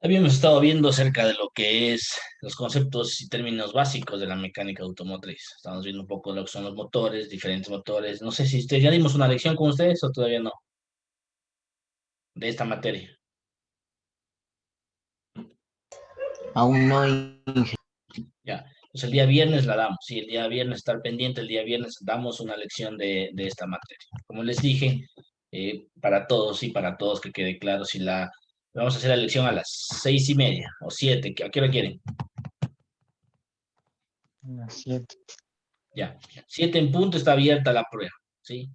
Habíamos estado viendo acerca de lo que es los conceptos y términos básicos de la mecánica automotriz. Estamos viendo un poco lo que son los motores, diferentes motores. No sé si ya dimos una lección con ustedes o todavía no, de esta materia. Aún no. Ya. Pues el día viernes la damos. Sí, el día viernes estar pendiente, el día viernes damos una lección de esta materia. Como les dije, para todos y para todos que quede claro, si la vamos a hacer la lección a las 6:30 o 7, ¿a qué hora quieren? Las 7. Ya, 7 en punto está abierta la prueba, ¿sí?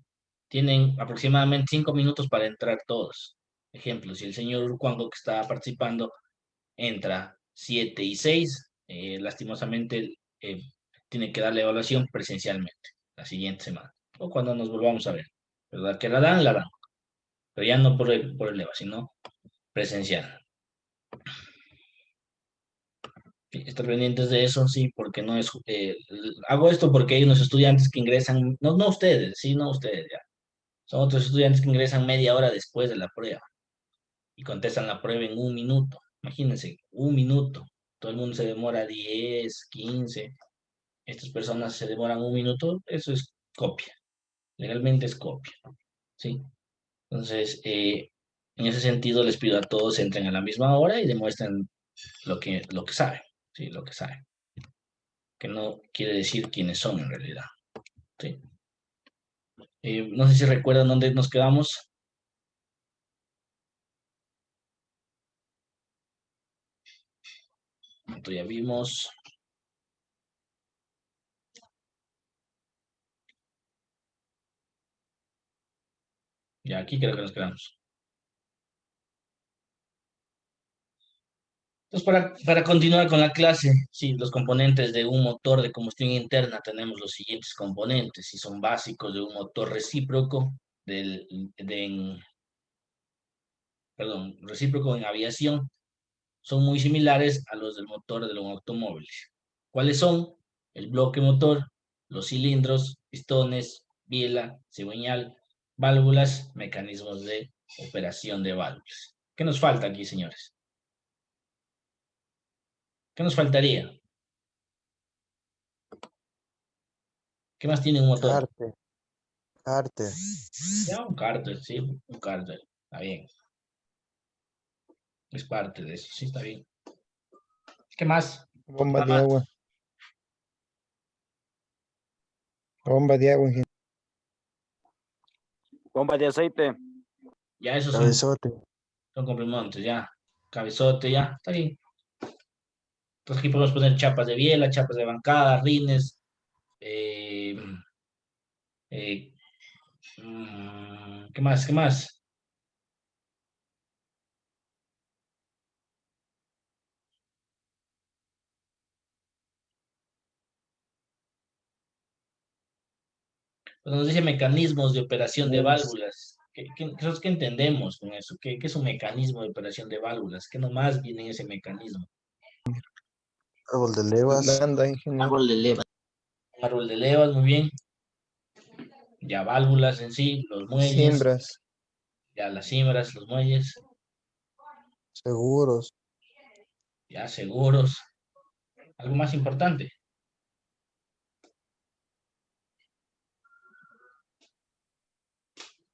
Tienen aproximadamente 5 minutos para entrar todos. Ejemplo, si el señor Urcuango que está participando entra 7:06, lastimosamente tiene que dar la evaluación presencialmente la siguiente semana o cuando nos volvamos a ver. ¿Verdad? Que la dan, pero ya no por el EVA, sino presencial. Sí, estar pendientes de eso, sí, porque no es... hago esto porque hay unos estudiantes que ingresan, no, no ustedes, sí, no ustedes, ya. Son otros estudiantes que ingresan media hora después de la prueba y contestan la prueba en un minuto. Imagínense, un minuto. Todo el mundo se demora 10, 15. Estas personas se demoran un minuto. Eso es copia. Legalmente es copia. ¿Sí? Entonces, en ese sentido, les pido a todos entren a la misma hora y demuestren lo que saben. ¿Sí? Lo que saben. Que no quiere decir quiénes son en realidad. ¿Sí? No sé si recuerdan dónde nos quedamos. Esto ya vimos. Ya aquí creo que nos quedamos. Entonces, para continuar con la clase, sí, los componentes de un motor de combustión interna tenemos los siguientes componentes, y son básicos de un motor recíproco, del, de, en- perdón, recíproco en aviación, son muy similares a los del motor de un automóvil. ¿Cuáles son? El bloque motor, los cilindros, pistones, biela, cigüeñal, válvulas, mecanismos de operación de válvulas. ¿Qué nos falta aquí, señores? ¿Qué nos faltaría? ¿Qué más tiene un motor? Cárter, cárter, Ya, un cárter, sí, un cárter. Está bien. Es parte de eso, sí, está bien. ¿Qué más? bomba Nada de más. agua, bomba de agua, Bomba de aceite. Ya esos cabezote, son complementos, ya. Cabezote, ya, está bien. Entonces aquí podemos poner chapas de biela, chapas de bancada, rines, eh, eh, ¿qué más? ¿Qué más? Pues nos dice mecanismos de operación de luz, válvulas. ¿Qué entendemos con eso? ¿Qué es un mecanismo de operación de válvulas? ¿Qué nomás viene en ese mecanismo? árbol de levas, Landa, ingeniero. Árbol de leva. Un árbol de levas, muy bien. Ya válvulas en sí, los muelles, Siembras. ya las cimbras, los muelles, seguros, ya seguros. Algo más importante,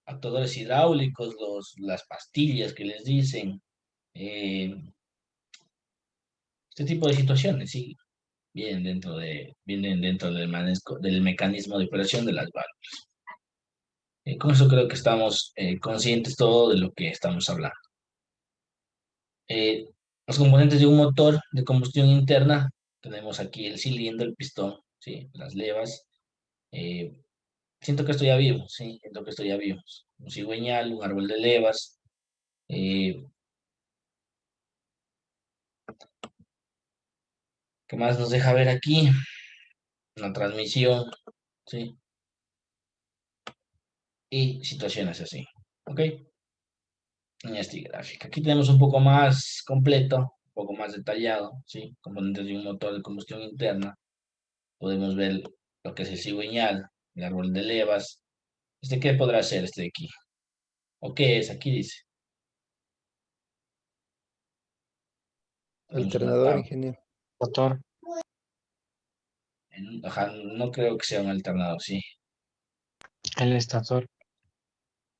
actuadores hidráulicos, las pastillas que les dicen, eh, este tipo de situaciones, sí, vienen dentro del mecanismo de operación de las válvulas. Con eso creo que estamos conscientes todo de lo que estamos hablando. Eh, los componentes de un motor de combustión interna, tenemos aquí el cilindro, el pistón, ¿sí? Las levas. eh, Siento que esto ya vimos, sí, siento que esto ya vimos. Un cigüeñal, un árbol de levas. eh, ¿Qué más nos deja ver aquí? Una transmisión, ¿sí? Y situaciones así, ¿ok? En este gráfico. Aquí tenemos un poco más completo, un poco más detallado, ¿sí? Componentes de un motor de combustión interna. Podemos ver lo que es el cigüeñal, el árbol de levas. ¿Este qué podrá ser este de aquí? ¿O qué es? Aquí dice. Tenemos una Alternador, tabla. ingeniero. Motor. Ajá, no creo que sea un alternador, sí. El estator.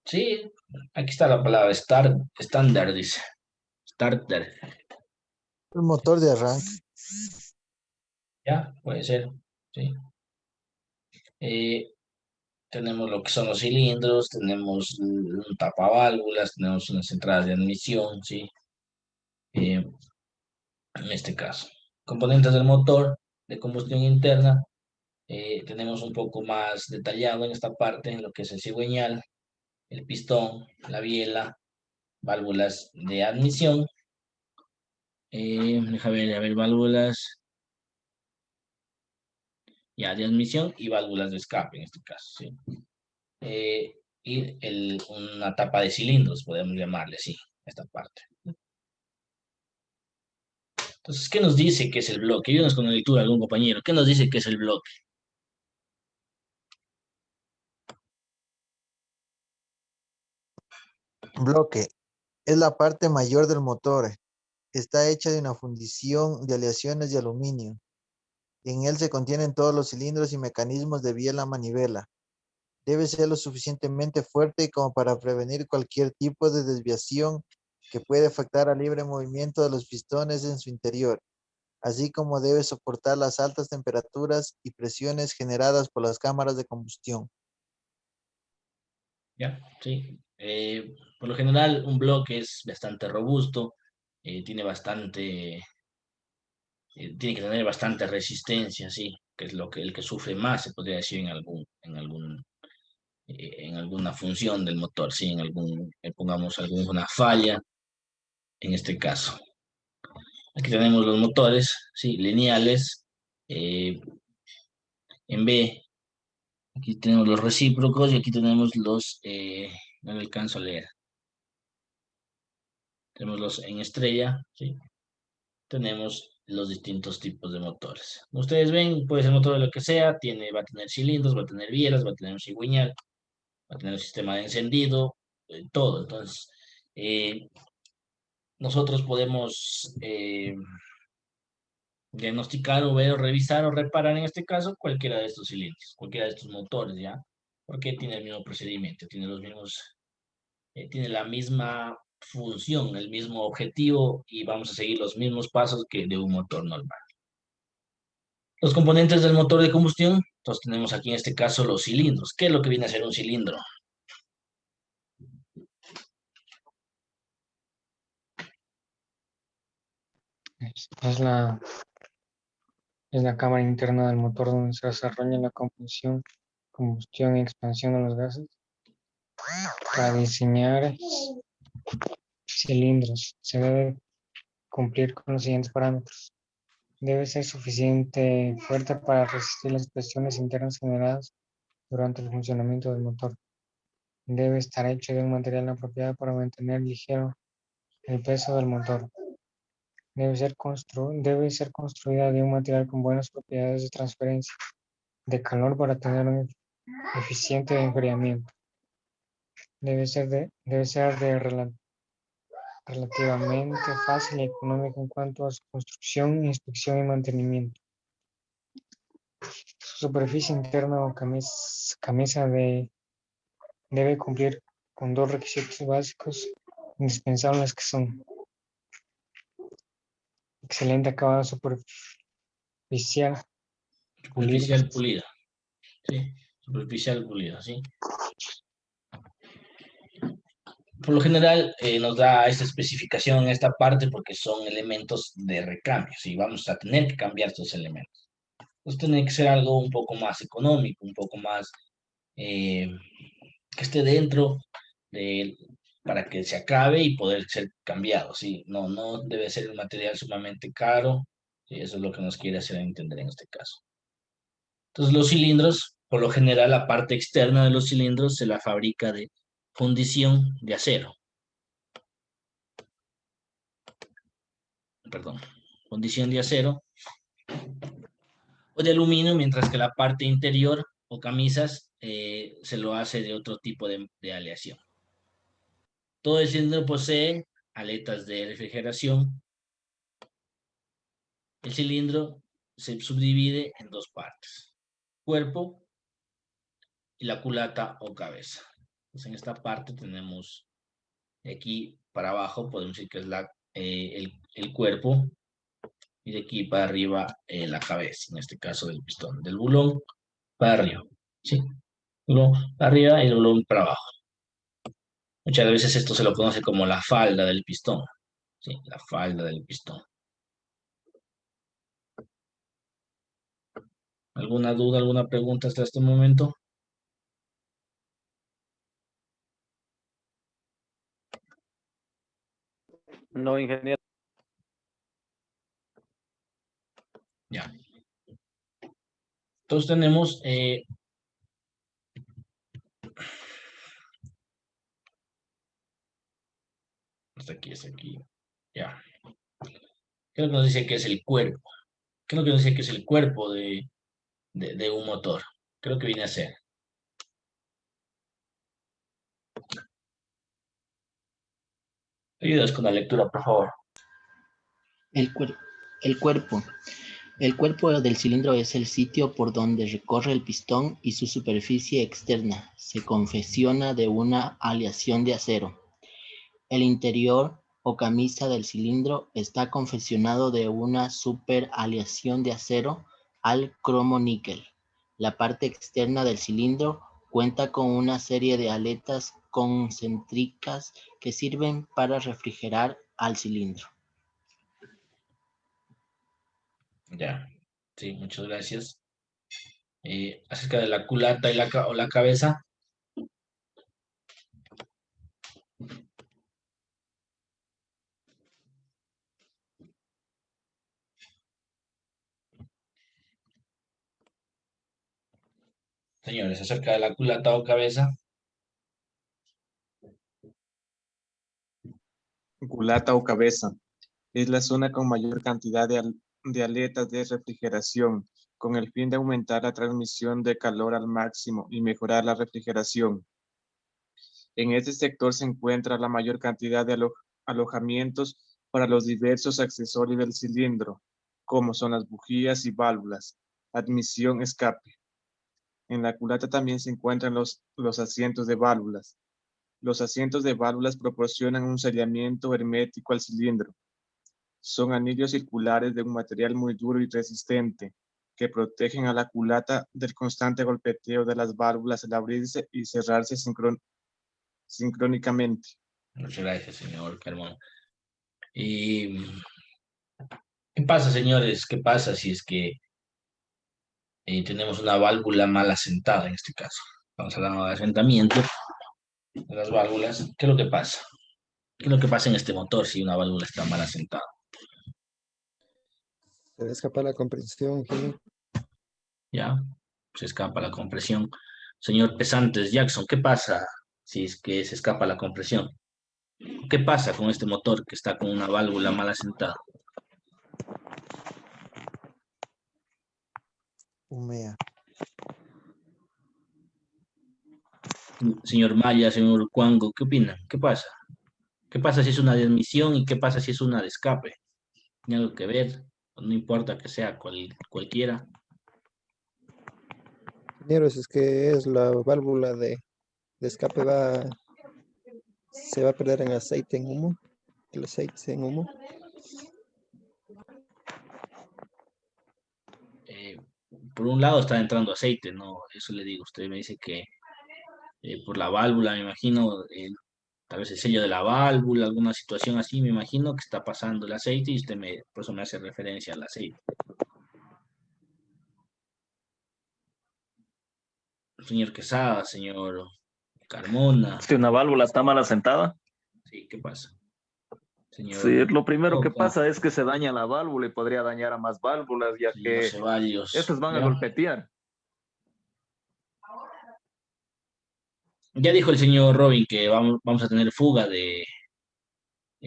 Sí, aquí está la palabra estándar, dice. Starter. El motor de arranque. Ya, puede ser, sí. Eh, Tenemos lo que son los cilindros, tenemos un tapaválvulas, tenemos unas entradas de admisión, sí. En este caso. Componentes del motor de combustión interna. Tenemos un poco más detallado en esta parte, en lo que es el cigüeñal, el pistón, la biela, válvulas de admisión. A ver, válvulas ya de admisión y válvulas de escape en este caso, ¿sí? Y una tapa de cilindros, podemos llamarle así, esta parte. Entonces, ¿qué nos dice que es el bloque? Ayúdanos con la lectura, algún compañero. ¿Qué nos dice que es el bloque? Bloque. Es la parte mayor del motor. Está hecha de una fundición de aleaciones de aluminio. En él se contienen todos los cilindros y mecanismos de biela manivela. Debe ser lo suficientemente fuerte como para prevenir cualquier tipo de desviación que puede afectar al libre movimiento de los pistones en su interior, así como debe soportar las altas temperaturas y presiones generadas por las cámaras de combustión. ¿Ya? Sí. Por lo general, un bloque es bastante robusto, tiene tiene que tener bastante resistencia, sí, que es el que sufre más, se podría decir, en alguna función del motor, sí, pongamos alguna falla, en este caso. Aquí tenemos los motores, sí, lineales, eh, en B, aquí tenemos los recíprocos y aquí tenemos no me alcanzo a leer. Tenemos los en estrella, sí. Tenemos los distintos tipos de motores. Como ustedes ven, puede ser motor de lo que sea, va a tener cilindros, va a tener bielas, va a tener un cigüeñal, va a tener un sistema de encendido, todo. Entonces, eh, nosotros podemos diagnosticar o ver o revisar o reparar en este caso cualquiera de estos cilindros, cualquiera de estos motores, ¿ya? Porque tiene el mismo procedimiento, tiene la misma función, el mismo objetivo y vamos a seguir los mismos pasos que de un motor normal. Los componentes del motor de combustión, entonces tenemos aquí en este caso los cilindros. ¿Qué es lo que viene a ser un cilindro? Es la cámara interna del motor donde se desarrolla la combustión y expansión de los gases. Para diseñar cilindros se debe cumplir con los siguientes parámetros. Debe ser suficiente fuerte para resistir las presiones internas generadas durante el funcionamiento del motor. Debe estar hecho de un material apropiado para mantener ligero el peso del motor. Debe ser construida de un material con buenas propiedades de transferencia de calor para tener un eficiente enfriamiento. Debe ser relativamente fácil y económico en cuanto a su construcción, inspección y mantenimiento. Su superficie interna o camisa debe cumplir con dos requisitos básicos indispensables que son excelente acabado superficial, pulido, Superficial pulida. Sí, superficial pulida, ¿sí? Por lo general nos da esta especificación en esta parte porque son elementos de recambio, ¿sí? Vamos a tener que cambiar estos elementos. Pues tiene que ser algo un poco más económico, un poco más eh, que esté dentro de, para que se acabe y poder ser cambiado, ¿sí? No debe ser un material sumamente caro, ¿sí? Eso es lo que nos quiere hacer entender en este caso. Entonces los cilindros, por lo general, la parte externa de los cilindros se la fabrica de fundición de acero, perdón, fundición de acero o de aluminio, mientras que la parte interior o camisas se lo hace de otro tipo de aleación. Todo el cilindro posee aletas de refrigeración El cilindro se subdivide en dos partes, cuerpo y la culata o cabeza. Entonces, en esta parte tenemos, de aquí para abajo, podemos decir que es el cuerpo, y de aquí para arriba la cabeza, en este caso del pistón, del bulón para arriba, ¿sí? Bulón para arriba y el bulón para abajo. Muchas veces esto se lo conoce como la falda del pistón, ¿sí? La falda del pistón. ¿Alguna duda, alguna pregunta hasta este momento? No, ingeniero. Ya. Entonces tenemos hasta aquí. Ya. ¿Qué es lo que nos dice que es el cuerpo? ¿Qué es lo que nos dice que es el cuerpo de un motor? Creo que viene a ser. Ayudas con la lectura, por favor. El, cuer- el cuerpo. El cuerpo del cilindro es el sitio por donde recorre el pistón y su superficie externa se confecciona de una aleación de acero. El interior o camisa del cilindro está confeccionado de una superaleación de acero al cromo-níquel. La parte externa del cilindro cuenta con una serie de aletas concéntricas que sirven para refrigerar al cilindro. Ya. Sí, muchas gracias. Acerca de la culata y o la cabeza. Señores, acerca de la culata o cabeza. Culata o cabeza. Es la zona con mayor cantidad de aletas de refrigeración, con el fin de aumentar la transmisión de calor al máximo y mejorar la refrigeración. En este sector se encuentra la mayor cantidad de alojamientos para los diversos accesorios del cilindro, como son las bujías y válvulas, admisión, escape. En la culata también se encuentran los asientos de válvulas. Los asientos de válvulas proporcionan un sellamiento hermético al cilindro. Son anillos circulares de un material muy duro y resistente que protegen a la culata del constante golpeteo de las válvulas al abrirse y cerrarse sincrónicamente. Muchas gracias, señor Carmón. ¿Y qué pasa, señores? ¿Qué pasa si es que tenemos una válvula mal asentada en este caso? Estamos hablando de asentamiento de las válvulas. ¿Qué es lo que pasa? ¿Qué es lo que pasa en este motor si una válvula está mal asentada? Se le escapa la comprensión, ingeniero. Ya, se escapa la compresión. Señor Pesantes Jackson, ¿qué pasa si es que se escapa la compresión? ¿Qué pasa con este motor que está con una válvula mal asentada? Humea. Señor Maya, señor Cuango, ¿qué opinan? ¿Qué pasa? ¿Qué pasa si es una de admisión y qué pasa si es una de escape? ¿Tiene algo que ver? No importa que sea cualquiera. Ingeniero, si es que es la válvula de escape se va a perder en aceite, en humo. El aceite en humo. Eh, por un lado está entrando aceite, ¿no? Eso le digo. Usted me dice que por la válvula, me imagino, tal vez el sello de la válvula, alguna situación así, me imagino que está pasando el aceite y por eso me hace referencia al aceite. Señor Quesada, señor Carmona, Si una válvula está mal asentada, sí, ¿qué pasa? sí, Señor lo primero que Roca, pasa es que se daña la válvula y podría dañar a más válvulas, ya señor que Ceballos, estas van a ¿ya? golpetear. Ya dijo el señor Robin que vamos a tener fuga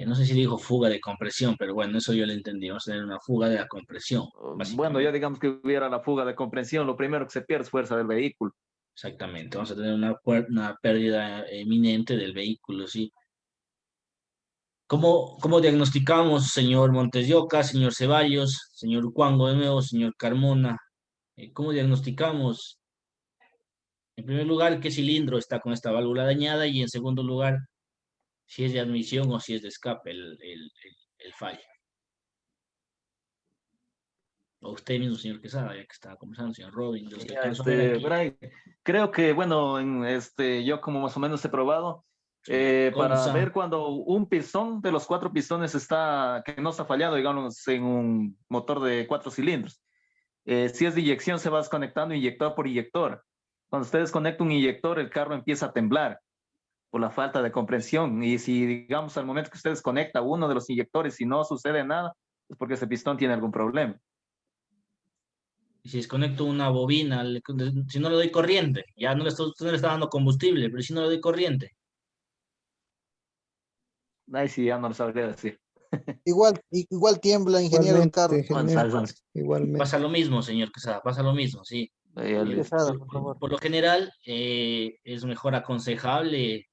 no sé si dijo fuga de compresión, pero bueno, eso yo lo entendí. Vamos a tener una fuga de la compresión, Bueno, ya básicamente. digamos que hubiera la fuga de comprensión, lo primero que se pierde es fuerza del vehículo. Exactamente. Vamos a tener una pérdida eminente del vehículo, sí. ¿Cómo diagnosticamos, señor Montes de Oca, señor Ceballos, señor Cuango de nuevo, señor Carmona? ¿Cómo diagnosticamos, en primer lugar, qué cilindro está con esta válvula dañada y en segundo lugar, si es de admisión o si es de escape el fallo? O usted mismo, señor Quesada, ya que estaba conversando, señor Robin, de los que Ya, alcanzo a ver aquí. Brian, creo que, bueno, yo como más o menos he probado, para Consa, ver cuando un pistón de los 4 pistones que no está fallado, digamos, en un motor de 4 cilindros. Si es de inyección, se va desconectando inyector por inyector. Cuando usted desconecta un inyector, el carro empieza a temblar por la falta de comprensión. Y si, digamos, al momento que usted desconecta uno de los inyectores y no sucede nada, es porque ese pistón tiene algún problema. y si desconecto una bobina, si no le doy corriente, ya usted no le está dando combustible, pero si no le doy corriente, Ahí sí, ya no lo sabría decir. Igual tiembla, ingeniero, el Igualmente, carro. ingeniero, pasa igualmente. lo mismo, señor Quesada, pasa lo mismo, sí. Quesada, por favor. Por lo general, es mejor aconsejable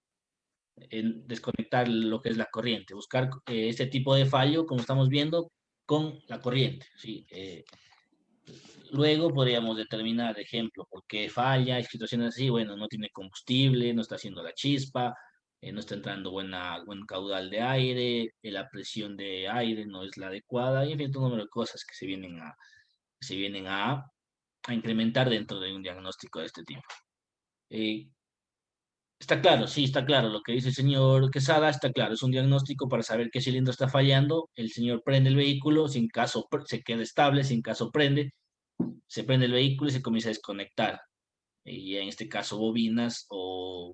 desconectar lo que es la corriente, buscar este tipo de fallo, como estamos viendo, con la corriente, ¿sí? Luego podríamos determinar, ejemplo, por qué falla, hay situaciones así, bueno, no tiene combustible, no está haciendo la chispa, no está entrando buen caudal de aire, la presión de aire no es la adecuada, y en fin, todo un número de cosas que se vienen a incrementar dentro de un diagnóstico de este tipo. Eh, Está claro, sí, está claro lo que dice el señor Quesada, está claro, es un diagnóstico para saber qué cilindro está fallando, el señor prende el vehículo, sin caso se queda estable, sin caso prende, se prende el vehículo y se comienza a desconectar. Y en este caso bobinas o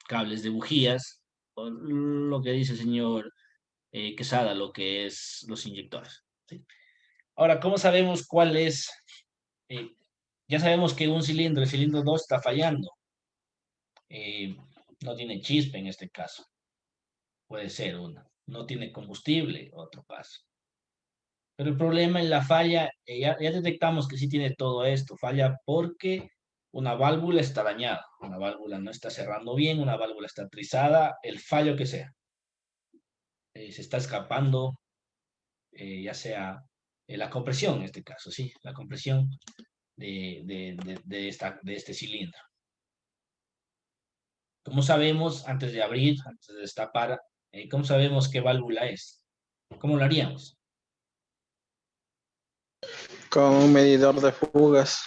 cables de bujías, o lo que dice el señor Quesada, lo que es los inyectores. ¿Sí? Ahora, ¿cómo sabemos cuál es? eh, ya sabemos que un cilindro, el cilindro 2 está fallando. Eh, no tiene chispa en este caso. Puede ser una. No tiene combustible, otro caso. Pero el problema en la falla, ya detectamos que sí tiene todo esto. Falla porque una válvula está dañada. Una válvula no está cerrando bien, una válvula está trizada, el fallo que sea. Se está escapando, ya sea la compresión en este caso, sí, la compresión de este cilindro. ¿Cómo sabemos, antes de abrir, antes de destapar, cómo sabemos qué válvula es? ¿Cómo lo haríamos? Con un medidor de fugas.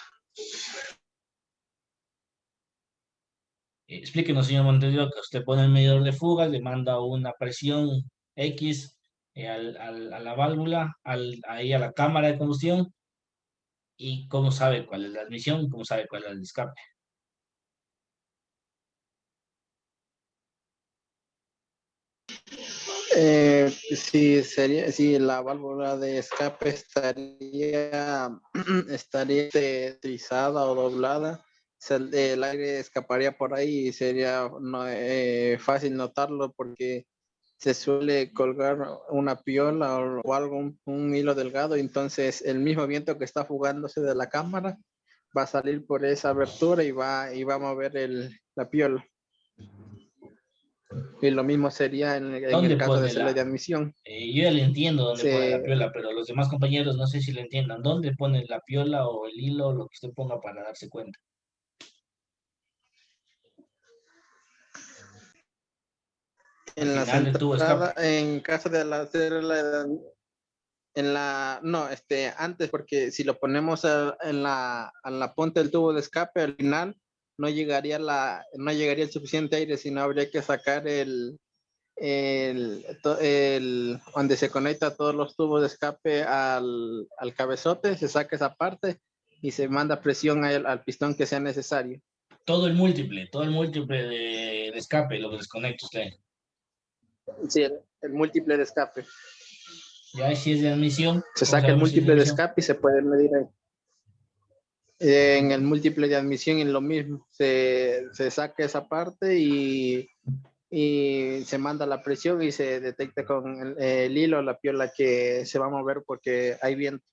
Explíquenos, señor Montevideo, que usted pone el medidor de fugas, le manda una presión X a la válvula, ahí a la cámara de combustión, y cómo sabe cuál es la admisión, cómo sabe cuál es el escape. Si la válvula de escape estaría trizada o doblada, el aire escaparía por ahí y sería fácil notarlo porque se suele colgar una piola o algo, un hilo delgado, y entonces el mismo viento que está fugándose de la cámara va a salir por esa abertura y va a mover la piola. Y lo mismo sería en ¿Dónde el caso de pone celda de admisión. yo ya le entiendo dónde pone la Se, piola, pero los demás compañeros no sé si le entiendan. ¿Dónde pone la piola o el hilo, lo que usted ponga para darse cuenta? Al en la final del tubo de escape. centrada, en caso de no, antes, porque si lo ponemos en la punta del tubo de escape, al final no llegaría el suficiente aire, sino habría que sacar donde se conecta todos los tubos de escape al cabezote, se saca esa parte y se manda presión al pistón que sea necesario. Todo el múltiple de escape, lo que desconecta usted. Sí, el múltiple de escape. Ya si es de admisión, Se ¿cómo saca el sabemos si es de múltiple de admisión? escape y se puede medir ahí. En el múltiple de admisión es lo mismo, se saca esa parte y se manda la presión y se detecta con el hilo, la piola que se va a mover porque hay viento.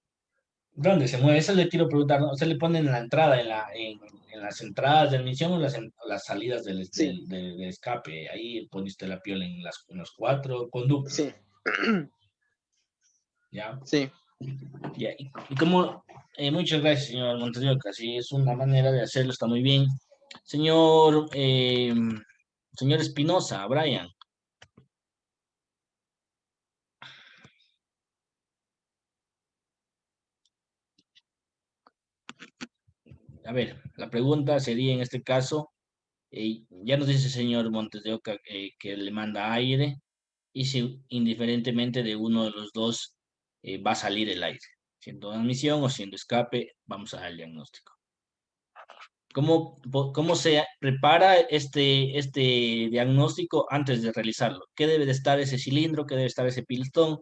¿Dónde se mueve? Eso le quiero preguntar, ¿no? ¿Se le pone en la entrada, en las entradas de admisión o o las salidas Sí, del escape? Ahí pone usted la piola en los 4 conductos, sí, ¿ya? sí. Ya, y como, muchas gracias, señor Montes de Oca, sí, es una manera de hacerlo, está muy bien. Señor, señor Espinosa, Brian, a ver, la pregunta sería en este caso, ya nos dice el señor Montes de Oca que le manda aire y si indiferentemente de uno de los dos va a salir el aire, siendo admisión o siendo escape, vamos a dar el diagnóstico. ¿Cómo se prepara este diagnóstico antes de realizarlo? ¿Qué debe de estar ese cilindro? ¿Qué debe estar ese pistón?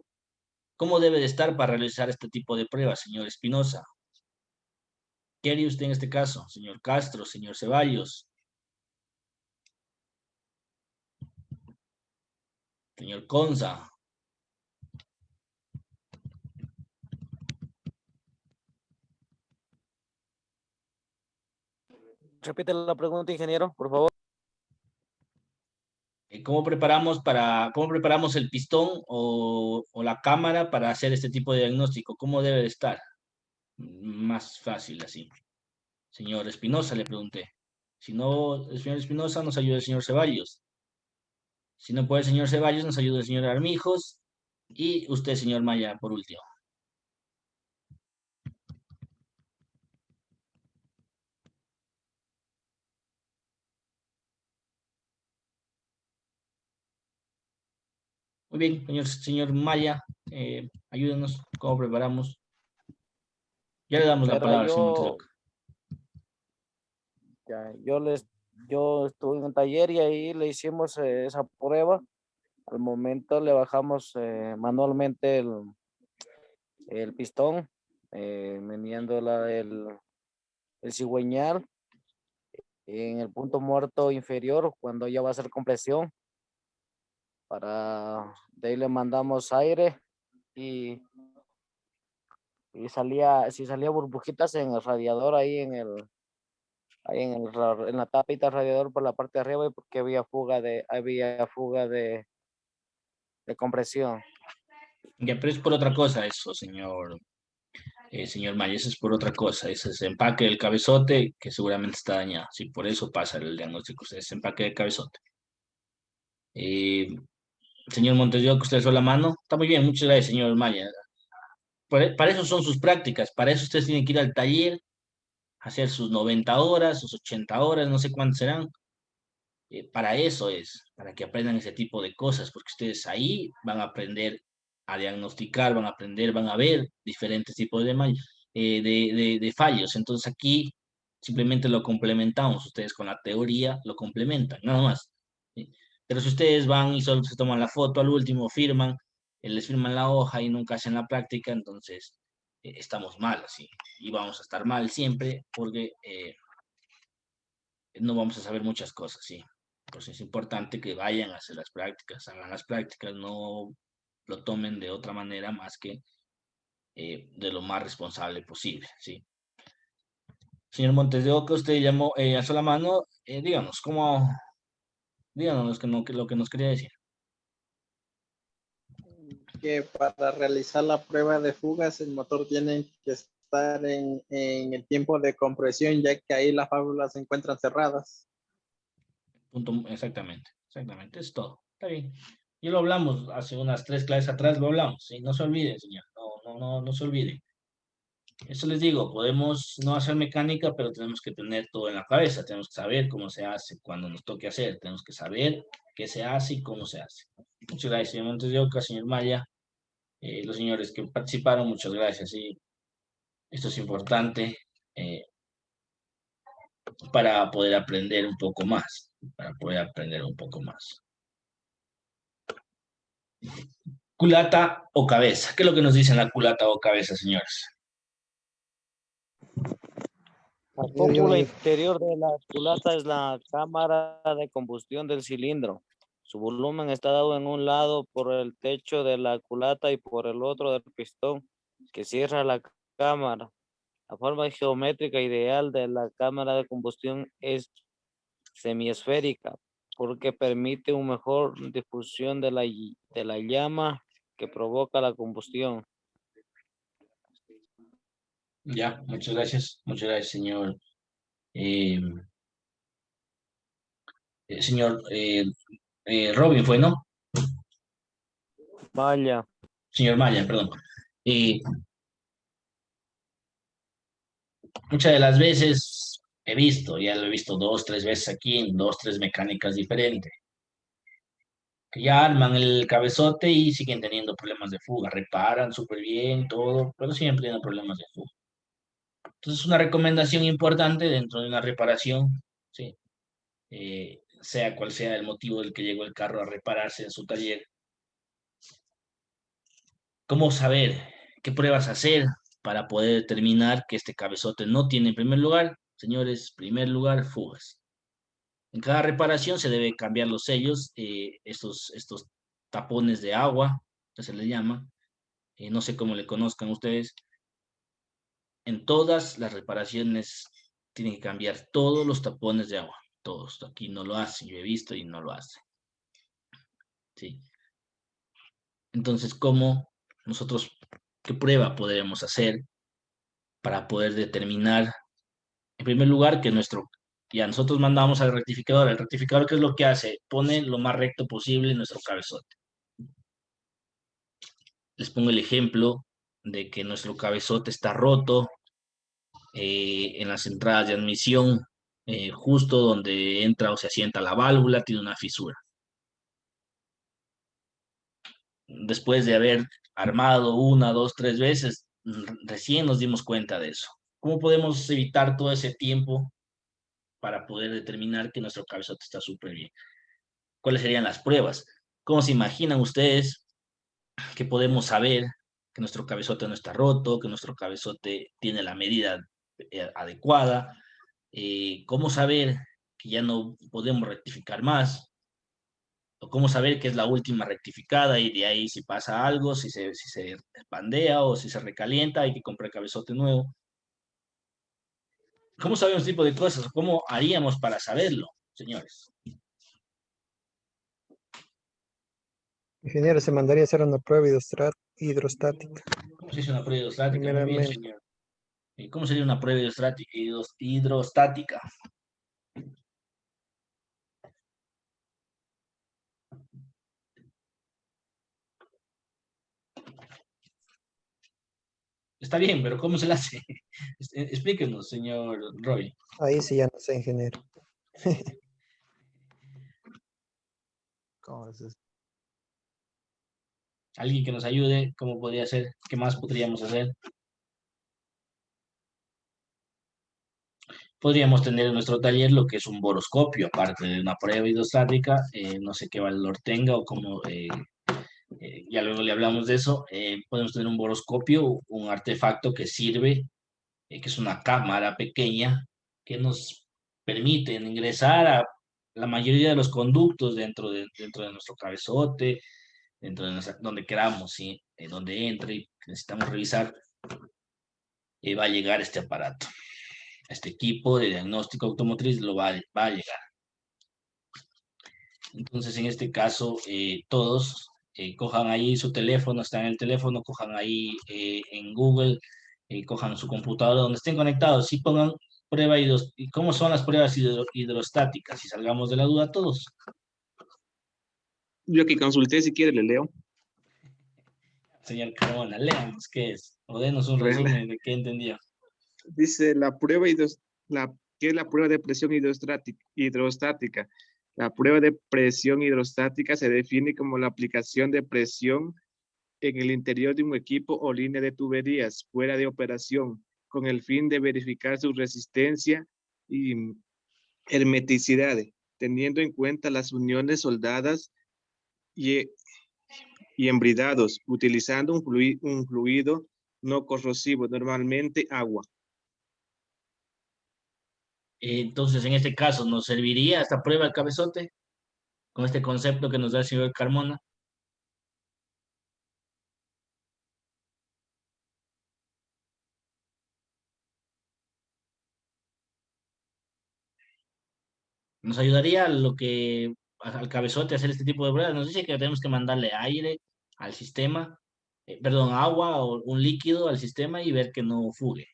¿Cómo debe de estar para realizar este tipo de pruebas, señor Espinosa? ¿Qué haría usted en este caso, señor Castro, señor Ceballos, señor Conza? Repite la pregunta, ingeniero, por favor. ¿Cómo preparamos el pistón o la cámara para hacer este tipo de diagnóstico? ¿Cómo debe de estar? Más fácil así. Señor Espinosa, le pregunté. Si no, el señor Espinosa, nos ayuda el señor Ceballos. Si no puede el señor Ceballos, nos ayuda el señor Armijos. Y usted, señor Maya, por último. Muy bien, señor Maya, ayúdenos. ¿Cómo preparamos? Ya le damos la Verá, palabra, señor Montes de Oca. yo estuve en un taller y ahí le hicimos esa prueba. Al momento le bajamos manualmente el pistón, meneando el cigüeñal en el punto muerto inferior cuando ya va a ser compresión. De ahí le mandamos aire y, si salía burbujitas en el radiador en la tapita del radiador por la parte de arriba porque había fuga de compresión. Ya, pero es por otra cosa eso, señor Maya, eso es por otra cosa. Ese es empaque del cabezote que seguramente está dañado. Sí, por eso pasa el diagnóstico. Ese es empaque del cabezote. Eh, Señor Montes de Oca, usted alzó la mano. Está muy bien, muchas gracias, señor Maya. Para eso son sus prácticas. Para eso ustedes tienen que ir al taller, hacer sus 90 horas, sus 80 horas, no sé cuántas serán. Para eso es, para que aprendan ese tipo de cosas, porque ustedes ahí van a aprender a diagnosticar, van a aprender, van a ver diferentes tipos de fallos. Entonces aquí simplemente lo complementamos, ustedes con la teoría lo complementan, nada más. ¿Sí? Pero si ustedes van y solo se toman la foto al último, firman, les firman la hoja y nunca hacen la práctica, entonces estamos mal así. Y vamos a estar mal siempre porque no vamos a saber muchas cosas, sí. Pues es importante que vayan a hacer las prácticas, hagan las prácticas, no lo tomen de otra manera más que de lo más responsable posible, ¿sí? Señor Montes de Oca, usted llamó, alzó la mano, díganos, díganos lo que nos quería decir. Que para realizar la prueba de fugas el motor tiene que estar en el tiempo de compresión, ya que ahí las válvulas se encuentran cerradas. Punto, exactamente, es todo. Está bien. Y lo hablamos hace unas 3 clases atrás, lo hablamos, ¿sí? No se olviden, señor, no se olviden. Eso les digo, podemos no hacer mecánica, pero tenemos que tener todo en la cabeza, tenemos que saber cómo se hace cuando nos toque hacer, tenemos que saber qué se hace y cómo se hace. Muchas gracias, señor Montes de Oca, señor Maya, los señores que participaron, muchas gracias. Y esto es importante para poder aprender un poco más, Culata o cabeza. ¿Qué es lo que nos dicen la culata o cabeza, señores? La Yo, yo, cúpula yo. interior de la culata es la cámara de combustión del cilindro. Su volumen está dado en un lado por el techo de la culata y por el otro del pistón que cierra la cámara. La forma geométrica ideal de la cámara de combustión es semiesférica porque permite una mejor difusión de la llama que provoca la combustión. Ya, muchas gracias, señor. eh, señor Robin fue, ¿no? Vaya, Señor Maya, perdón. Eh, Muchas de las veces he visto, ya lo he visto dos, tres veces aquí en dos, tres mecánicas diferentes, que ya arman el cabezote y siguen teniendo problemas de fuga. Reparan súper bien todo, pero siempre tienen problemas de fuga. Entonces, una recomendación importante dentro de una reparación, ¿sí? Sea cual sea el motivo del que llegó el carro a repararse en su taller, ¿cómo saber qué pruebas hacer para poder determinar que este cabezote no tiene en primer lugar? Señores, primer lugar, fugas. En cada reparación se debe cambiar los sellos, estos tapones de agua, que se le llama, no sé cómo le conozcan ustedes. En todas las reparaciones tienen que cambiar todos los tapones de agua, todos. Aquí no lo hacen, yo he visto y no lo hacen. ¿Sí? Entonces, ¿cómo nosotros, qué prueba podremos hacer para poder determinar, en primer lugar, que ya nosotros mandamos al rectificador. El rectificador, ¿qué es lo que hace? Pone lo más recto posible nuestro cabezote. Les pongo el ejemplo de que nuestro cabezote está roto en las entradas de admisión, justo donde entra o se asienta la válvula, tiene una fisura. Después de haber armado una, dos, tres veces, recién nos dimos cuenta de eso. ¿Cómo podemos evitar todo ese tiempo para poder determinar que nuestro cabezote está súper bien? ¿Cuáles serían las pruebas? ¿Cómo se imaginan ustedes que podemos saber que nuestro cabezote no está roto, que nuestro cabezote tiene la medida adecuada? ¿Cómo saber que ya no podemos rectificar más? ¿O cómo saber que es la última rectificada y de ahí si pasa algo, si se expandea o si se recalienta, hay que comprar cabezote nuevo? ¿Cómo sabemos este tipo de cosas? ¿Cómo haríamos para saberlo, señores? Ingeniero, se mandaría a hacer una prueba hidrostática. ¿Cómo se dice una prueba hidrostática? Muy bien, Primeramente, señor. ¿Y cómo sería una prueba hidrostática? Está bien, pero ¿cómo se la hace? Explíquenos, señor Roy. ahí sí ya no sé, ingeniero. ¿Cómo es eso? Alguien que nos ayude, ¿cómo podría ser? ¿Qué más podríamos hacer? Podríamos tener en nuestro taller lo que es un boroscopio, aparte de una prueba hidrostática, no sé qué valor tenga o cómo, ya luego le hablamos de eso. Podemos tener un boroscopio, un artefacto que sirve, que es una cámara pequeña que nos permite ingresar a la mayoría de los conductos dentro de nuestro cabezote, dentro de donde queramos, ¿sí? Donde entre y necesitamos revisar, va a llegar este aparato. Este equipo de diagnóstico automotriz va a llegar. Entonces, en este caso, todos cojan ahí su teléfono, está en el teléfono, cojan ahí en Google, cojan su computadora donde estén conectados y pongan prueba y cómo son las pruebas hidrostáticas y salgamos de la duda todos. Yo que consulté, si quiere, le leo. Señor Carmona, léanos qué es, o denos un Bueno, resumen de qué entendió. dice ¿qué es la prueba de presión hidrostática? La prueba de presión hidrostática se define como la aplicación de presión en el interior de un equipo o línea de tuberías fuera de operación, con el fin de verificar su resistencia y hermeticidad, teniendo en cuenta las uniones soldadas y, y embridados, utilizando un fluido no corrosivo, normalmente agua. Entonces, en este caso, ¿nos serviría esta prueba del cabezote con este concepto que nos da el señor Carmona? Nos ayudaría al cabezote a hacer este tipo de pruebas. Nos dice que tenemos que mandarle aire al sistema, perdón, agua o un líquido al sistema y ver que no fugue.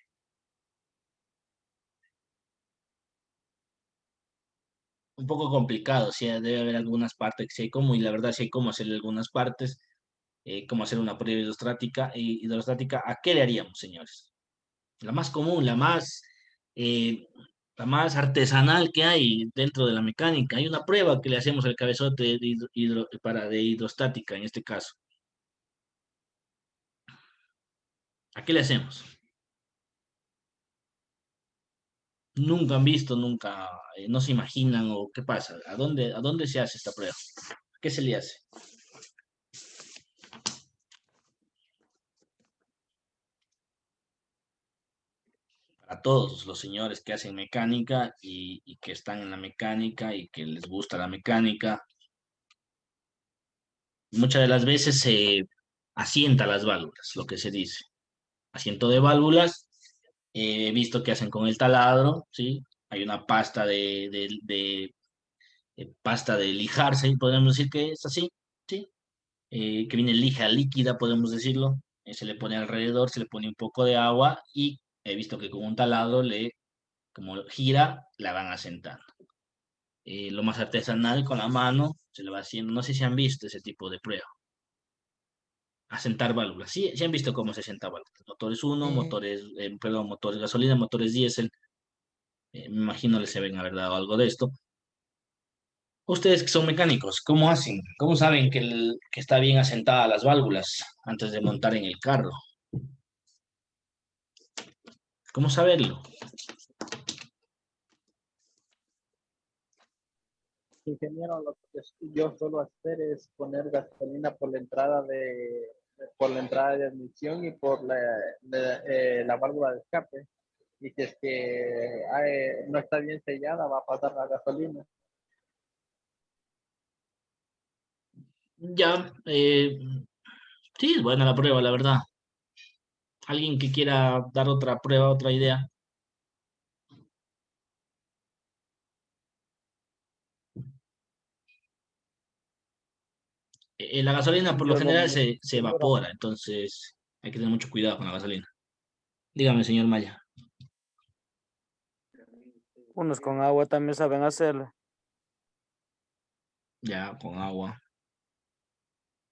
Un poco complicado, sí, debe haber algunas partes que sí hay cómo, y la verdad sí hay cómo hacerle algunas partes, cómo hacer una prueba hidrostática. ¿A qué le haríamos, señores? La más común, eh, la más artesanal que hay dentro de la mecánica. Hay una prueba que le hacemos al cabezote de hidrostática, en este caso. ¿A qué le hacemos? Nunca han visto, nunca, no se imaginan o qué pasa. A dónde se hace esta prueba? ¿Qué se le hace? A todos los señores que hacen mecánica y que están en la mecánica y que les gusta la mecánica. Muchas de las veces se asienta las válvulas, lo que se dice. Asiento de válvulas, he visto que hacen con el taladro, ¿sí? Hay una pasta pasta de lijarse, podemos decir que es así, ¿sí? Que viene lija líquida, podemos decirlo. Se le pone alrededor, se le pone un poco de agua y he visto que con un taladro como gira, la van asentando. Lo más artesanal con la mano se le va haciendo. No sé si han visto ese tipo de prueba. Asentar válvulas. Sí, sí han visto cómo se asenta válvulas. Motores 1, perdón, motores gasolina, motores diésel. Me imagino les se ven haber dado algo de esto. Ustedes que son mecánicos, ¿cómo hacen? ¿Cómo saben que está bien asentada las válvulas antes de montar en el carro? ¿Cómo saberlo? Ingeniero, lo que yo suelo hacer es poner gasolina por la entrada de admisión y por la válvula de escape. Y si es que no está bien sellada, va a pasar la gasolina. Ya, sí, es buena la prueba, la verdad. ¿Alguien que quiera dar otra prueba, otra idea? La gasolina por lo Yo lo general mismo. se evapora, entonces hay que tener mucho cuidado con la gasolina. Dígame, señor Maya. Unos con agua también saben hacerlo. Ya, con agua.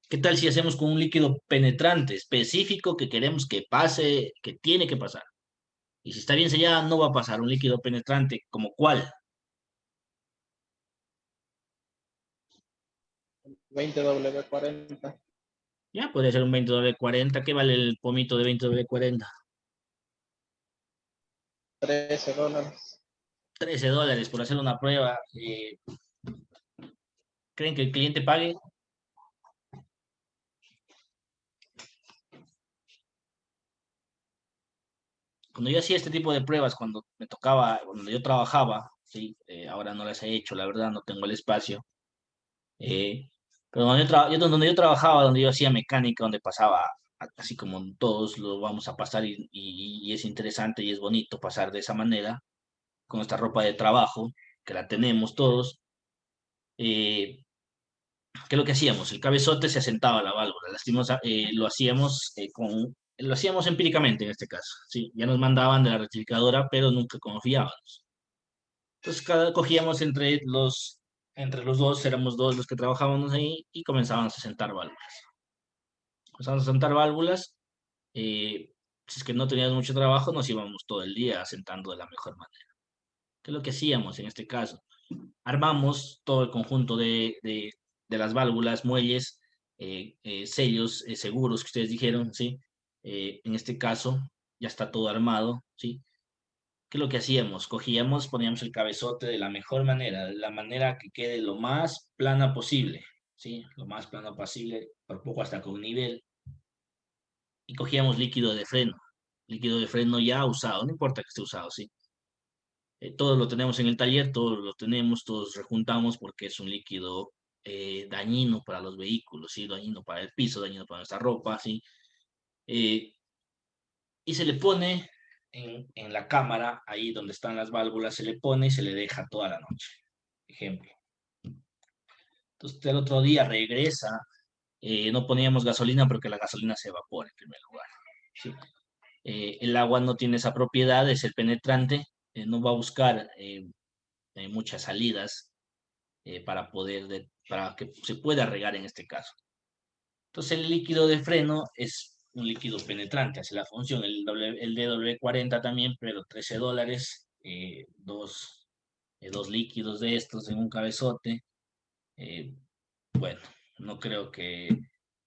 ¿Qué tal si hacemos con un líquido penetrante específico que queremos que pase, que tiene que pasar? Y si está bien sellada, no va a pasar un líquido penetrante. ¿Como cuál? 20W40. Ya, podría ser un 20W40. ¿Qué vale el pomito de 20W40? $13. $13 por hacer una prueba. ¿Creen que el cliente pague? Cuando yo hacía este tipo de pruebas, cuando me tocaba, cuando yo trabajaba, sí, ahora no las he hecho, la verdad, no tengo el espacio. eh, pero donde yo trabajaba, donde yo hacía mecánica, donde pasaba, así como todos lo vamos a pasar y es interesante y es bonito pasar de esa manera, con esta ropa de trabajo, que la tenemos todos. eh, ¿Qué es lo que hacíamos? El cabezote se asentaba a la válvula. Lo hacíamos empíricamente en este caso. Sí, ya nos mandaban de la rectificadora, pero nunca confiábamos. Entonces, cogíamos entre los dos, éramos dos los que trabajábamos ahí y comenzábamos a sentar válvulas. Comenzábamos a sentar válvulas. eh, si es que no teníamos mucho trabajo, nos íbamos todo el día sentando de la mejor manera. ¿Qué es lo que hacíamos en este caso? Armamos todo el conjunto de las válvulas, muelles, sellos, seguros que ustedes dijeron, ¿sí? En este caso ya está todo armado, ¿sí? ¿Qué es lo que hacíamos? Cogíamos, poníamos el cabezote de la mejor manera, de la manera que quede lo más plana posible, ¿sí? Lo más plano posible, por poco hasta con nivel. Y cogíamos líquido de freno ya usado, no importa que esté usado, ¿sí? Todos lo tenemos en el taller, todos lo tenemos, todos rejuntamos porque es un líquido dañino para los vehículos, ¿sí? Dañino para el piso, dañino para nuestra ropa, ¿sí? Eh, y se le pone en la cámara, ahí donde están las válvulas, se le pone y se le deja toda la noche. ejemplo. Entonces el otro día regresa, no poníamos gasolina porque la gasolina se evapora en primer lugar. ¿Sí? El agua no tiene esa propiedad, es el penetrante, no va a buscar muchas salidas para que se pueda regar en este caso. Entonces el líquido de freno es un líquido penetrante, hace la función. El DW40 también, pero $13, dos líquidos de estos en un cabezote. Bueno, no creo que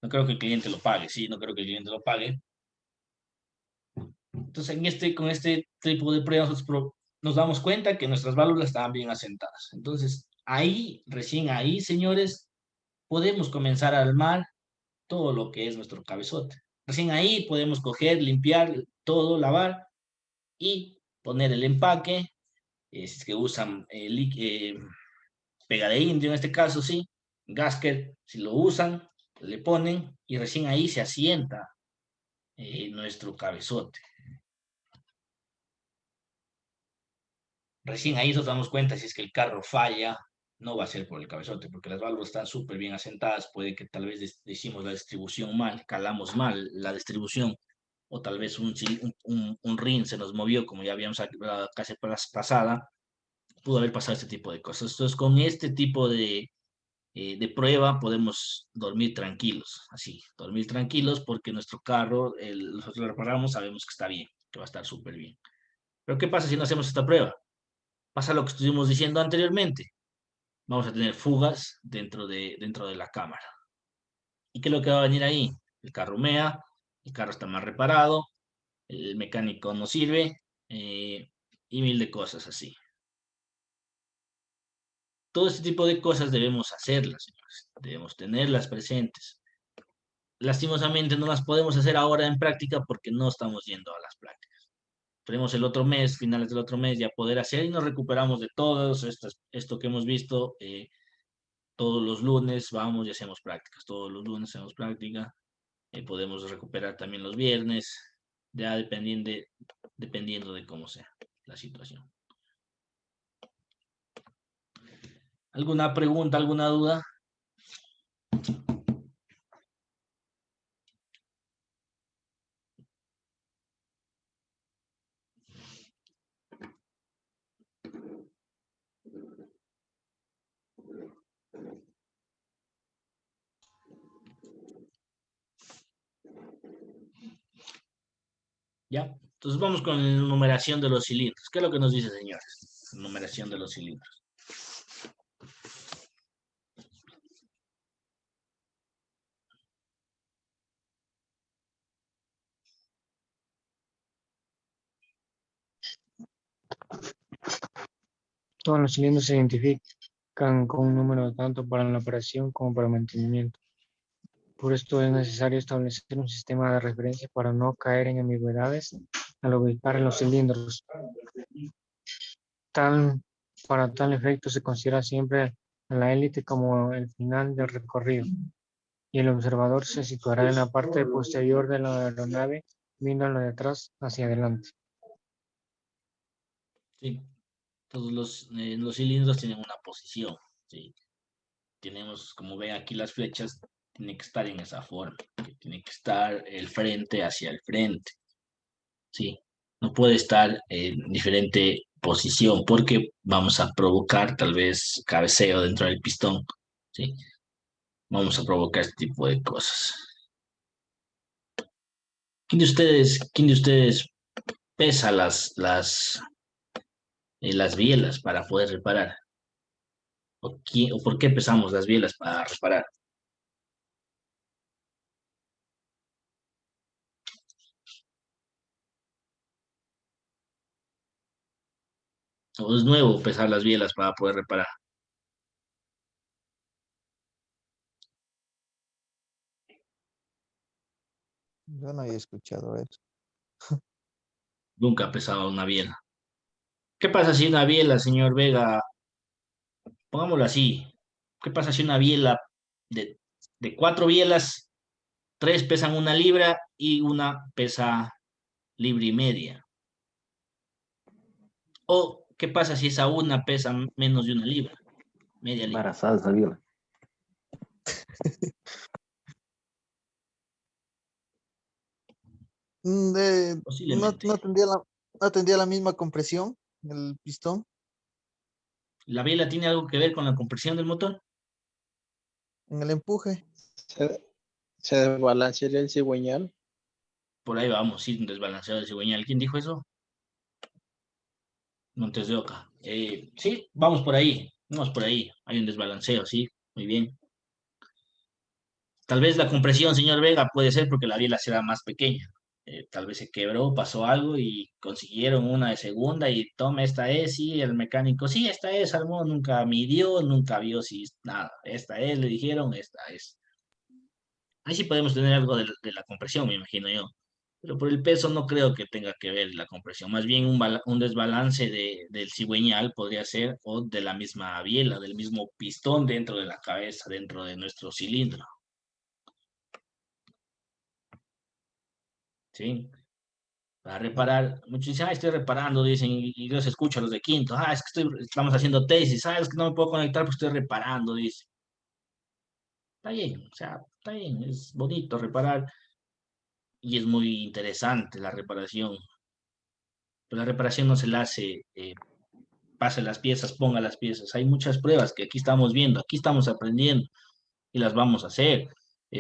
el cliente lo pague, sí, no creo que el cliente lo pague. Entonces, con este tipo de pruebas, nosotros nos damos cuenta que nuestras válvulas estaban bien asentadas. Entonces, recién ahí, señores, podemos comenzar a armar todo lo que es nuestro cabezote. Recién ahí podemos coger, limpiar todo, lavar y poner el empaque. Si es que usan pega de indio en este caso, sí, gasket, si lo usan, le ponen y recién ahí se asienta nuestro cabezote. Recién ahí nos damos cuenta si es que el carro falla, no va a ser por el cabezote, porque las válvulas están súper bien asentadas, puede que tal vez hicimos la distribución mal, calamos mal la distribución, o tal vez un rin se nos movió, como ya habíamos la clase pasada, pudo haber pasado este tipo de cosas. Entonces, con este tipo de prueba podemos dormir tranquilos, así, dormir tranquilos porque nuestro carro, nosotros lo reparamos, sabemos que está bien, que va a estar súper bien. Pero ¿qué pasa si no hacemos esta prueba? Pasa lo que estuvimos diciendo anteriormente. Vamos a tener fugas dentro de la cámara. ¿Y qué es lo que va a venir ahí? El carro mea, el carro está mal reparado, el mecánico no sirve y mil de cosas así. Todo este tipo de cosas debemos hacerlas, señores. Debemos tenerlas presentes. Lastimosamente no las podemos hacer ahora en práctica porque no estamos yendo a las prácticas. Esperemos el otro mes, finales del otro mes, ya poder hacer y nos recuperamos de todo esto que hemos visto. Todos los lunes vamos y hacemos prácticas. Todos los lunes hacemos práctica. Podemos recuperar también los viernes, ya dependiendo de cómo sea la situación. ¿Alguna pregunta, alguna duda? ¿Ya? Entonces vamos con la numeración de los cilindros. ¿Qué es lo que nos dice, señores? Numeración de los cilindros. Todos los cilindros se identifican con un número tanto para la operación como para el mantenimiento. Por esto es necesario establecer un sistema de referencia para no caer en ambigüedades al ubicar los cilindros. Para tal efecto se considera siempre a la élite como el final del recorrido y el observador se situará en la parte posterior de la aeronave viendo de atrás hacia adelante. Sí. Todos los cilindros tienen una posición. ¿Sí? Tenemos, como ven aquí las flechas, tiene que estar en esa forma. Tiene que estar el frente hacia el frente. ¿Sí? No puede estar en diferente posición porque vamos a provocar tal vez cabeceo dentro del pistón. ¿Sí? Vamos a provocar este tipo de cosas. ¿Quién de ustedes pesa las bielas para poder reparar? ¿O por qué pesamos las bielas para reparar? ¿O es nuevo pesar las bielas para poder reparar? Yo no había escuchado eso. Nunca he pesado una biela. ¿Qué pasa si una biela, señor Vega, pongámoslo así, qué pasa si una biela de 4 bielas, 3 pesan 1 libra y una pesa 1,5 libras? ¿O qué pasa si esa una pesa menos de 1 libra? Media libra. Embarazada esa viola. No, Posiblemente. no tendría la misma compresión el pistón ¿La biela tiene algo que ver con la compresión del motor? en el empuje. Se desbalancearía el cigüeñal. Por ahí vamos, sí, un desbalanceado del cigüeñal. ¿Quién dijo eso? Montes de Oca. Sí, vamos por ahí. Vamos por ahí. Hay un desbalanceo, sí. Muy bien. Tal vez la compresión, señor Vega, puede ser porque la biela será más pequeña. Tal vez se quebró, pasó algo y consiguieron una de segunda y toma, esta es, sí, el mecánico, sí, esta es, armó, nunca midió, nunca vio si nada, esta es, le dijeron, esta es. Ahí sí podemos tener algo de la compresión, me imagino yo. Pero por el peso no creo que tenga que ver la compresión. Más bien un desbalance del cigüeñal podría ser, o de la misma biela, del mismo pistón dentro de la cabeza, dentro de nuestro cilindro. ¿Sí? Para reparar, muchos dicen, ah, estoy reparando, dicen, y yo se escucho a los de quinto, ah, es que estamos haciendo tesis, ah, es que no me puedo conectar porque estoy reparando, dice. Está bien, o sea, está bien, es bonito reparar y es muy interesante la reparación. Pero la reparación no se la hace, pase las piezas, ponga las piezas. Hay muchas pruebas que aquí estamos viendo, aquí estamos aprendiendo y las vamos a hacer.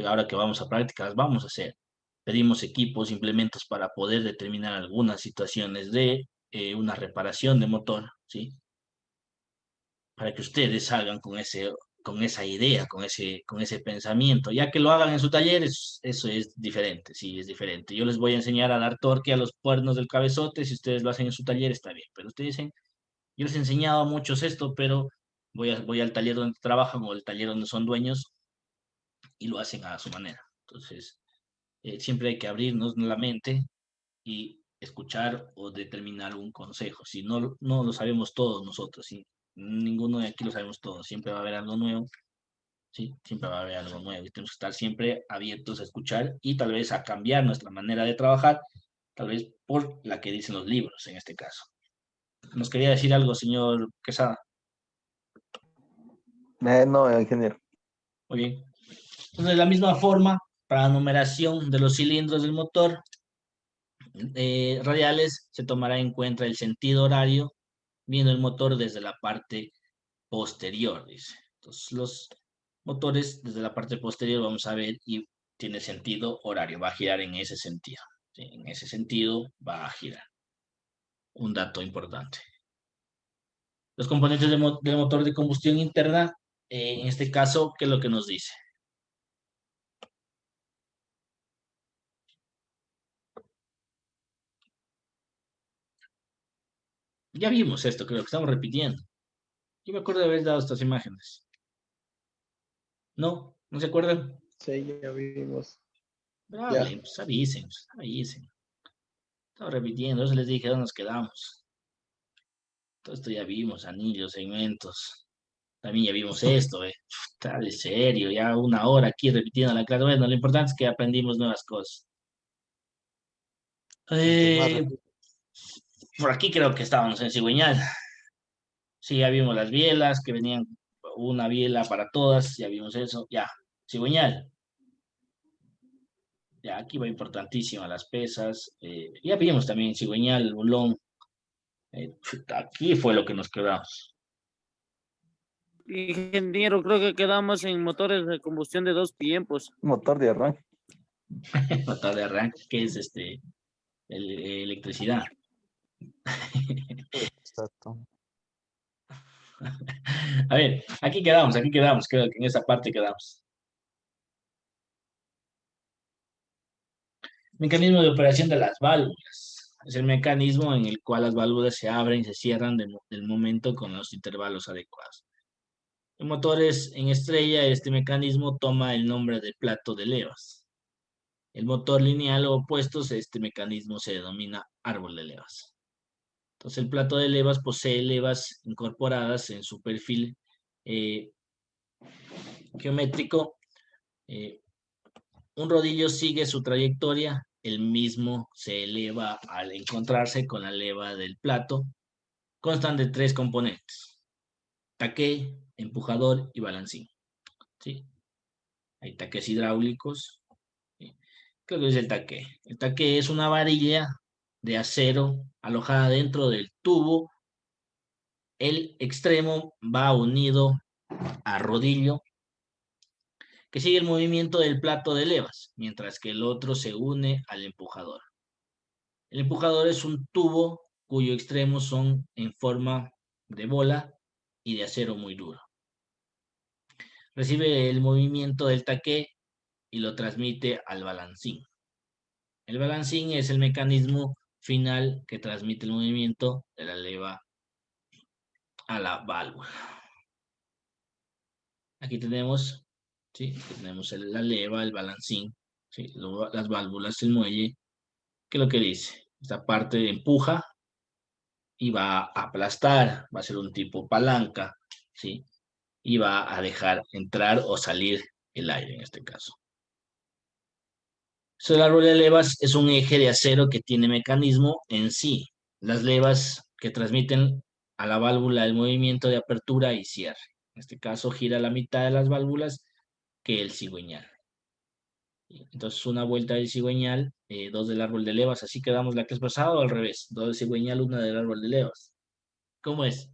Ahora que vamos a práctica, las vamos a hacer. Pedimos equipos, implementos para poder determinar algunas situaciones de una reparación de motor, ¿sí? Para que ustedes salgan con esa idea, con ese pensamiento. Ya que lo hagan en su taller, eso es diferente, sí, es diferente. Yo les voy a enseñar a dar torque a los cuernos del cabezote, si ustedes lo hacen en su taller, está bien. Pero ustedes dicen, yo les he enseñado a muchos esto, pero voy al taller donde trabajan o al taller donde son dueños y lo hacen a su manera. Entonces, siempre hay que abrirnos la mente y escuchar o determinar un consejo. Si no lo sabemos todos nosotros, ¿sí? Ninguno de aquí lo sabemos todos, siempre va a haber algo nuevo, ¿sí? Siempre va a haber algo nuevo y tenemos que estar siempre abiertos a escuchar y tal vez a cambiar nuestra manera de trabajar, tal vez por la que dicen los libros en este caso. ¿Nos quería decir algo, señor Quesada? No, ingeniero. Muy bien. Entonces, de la misma forma, para la numeración de los cilindros del motor radiales, se tomará en cuenta el sentido horario, viendo el motor desde la parte posterior, dice. Entonces, los motores desde la parte posterior vamos a ver y tiene sentido horario, va a girar en ese sentido. ¿Sí? En ese sentido va a girar. Un dato importante. Los componentes del motor de combustión interna, en este caso, ¿qué es lo que nos dice? Ya vimos esto, creo que estamos repitiendo. Yo me acuerdo de haber dado estas imágenes. ¿No? ¿No se acuerdan? Sí, ya vimos. Pero hablen, pues avisen, avisen. Estamos repitiendo, eso les dije, ¿dónde nos quedamos? Todo esto ya vimos, anillos, segmentos. También ya vimos esto, Está de serio, ya una hora aquí repitiendo la clase. Bueno, lo importante es que aprendimos nuevas cosas. Mientras más Eh, por aquí creo que estábamos en cigüeñal. Sí, ya vimos las bielas, que venían una biela para todas, ya vimos eso. Ya, cigüeñal. Ya, aquí va importantísima las pesas. Ya vimos también cigüeñal, bulón. Aquí fue lo que nos quedamos. Ingeniero, creo que quedamos en motores de combustión de 2 tiempos. Motor de arranque. Motor de arranque, que es electricidad. exacto. A ver, aquí quedamos, creo que en esa parte quedamos. Mecanismo de operación de las válvulas. Es el mecanismo en el cual las válvulas se abren y se cierran del momento con los intervalos adecuados. En motores en estrella, este mecanismo toma el nombre de plato de levas. El motor lineal o opuestos, este mecanismo se denomina árbol de levas. Entonces, el plato de levas posee levas incorporadas en su perfil geométrico. Un rodillo sigue su trayectoria, el mismo se eleva al encontrarse con la leva del plato. Constan de 3 componentes: taqué, empujador y balancín. ¿Sí? Hay taques hidráulicos. ¿Sí? ¿Qué es lo que es el taque? El taque es una varilla de acero alojada dentro del tubo. El extremo va unido a rodillo que sigue el movimiento del plato de levas, mientras que el otro se une al empujador. El empujador es un tubo cuyo extremos son en forma de bola y de acero muy duro. Recibe el movimiento del taque y lo transmite al balancín. El balancín es el mecanismo final que transmite el movimiento de la leva a la válvula. Aquí tenemos, ¿sí? Aquí tenemos la leva, el balancín, ¿sí? Las válvulas, el muelle. ¿Qué es lo que dice? Esta parte empuja y va a aplastar, va a ser un tipo palanca, ¿sí? Y va a dejar entrar o salir el aire en este caso. El árbol de levas es un eje de acero que tiene mecanismo en sí. Las levas que transmiten a la válvula el movimiento de apertura y cierre. En este caso gira la mitad de las válvulas que el cigüeñal. Entonces una vuelta del cigüeñal, dos del árbol de levas. Así quedamos la clase pasada o al revés. Dos del cigüeñal, una del árbol de levas. ¿Cómo es?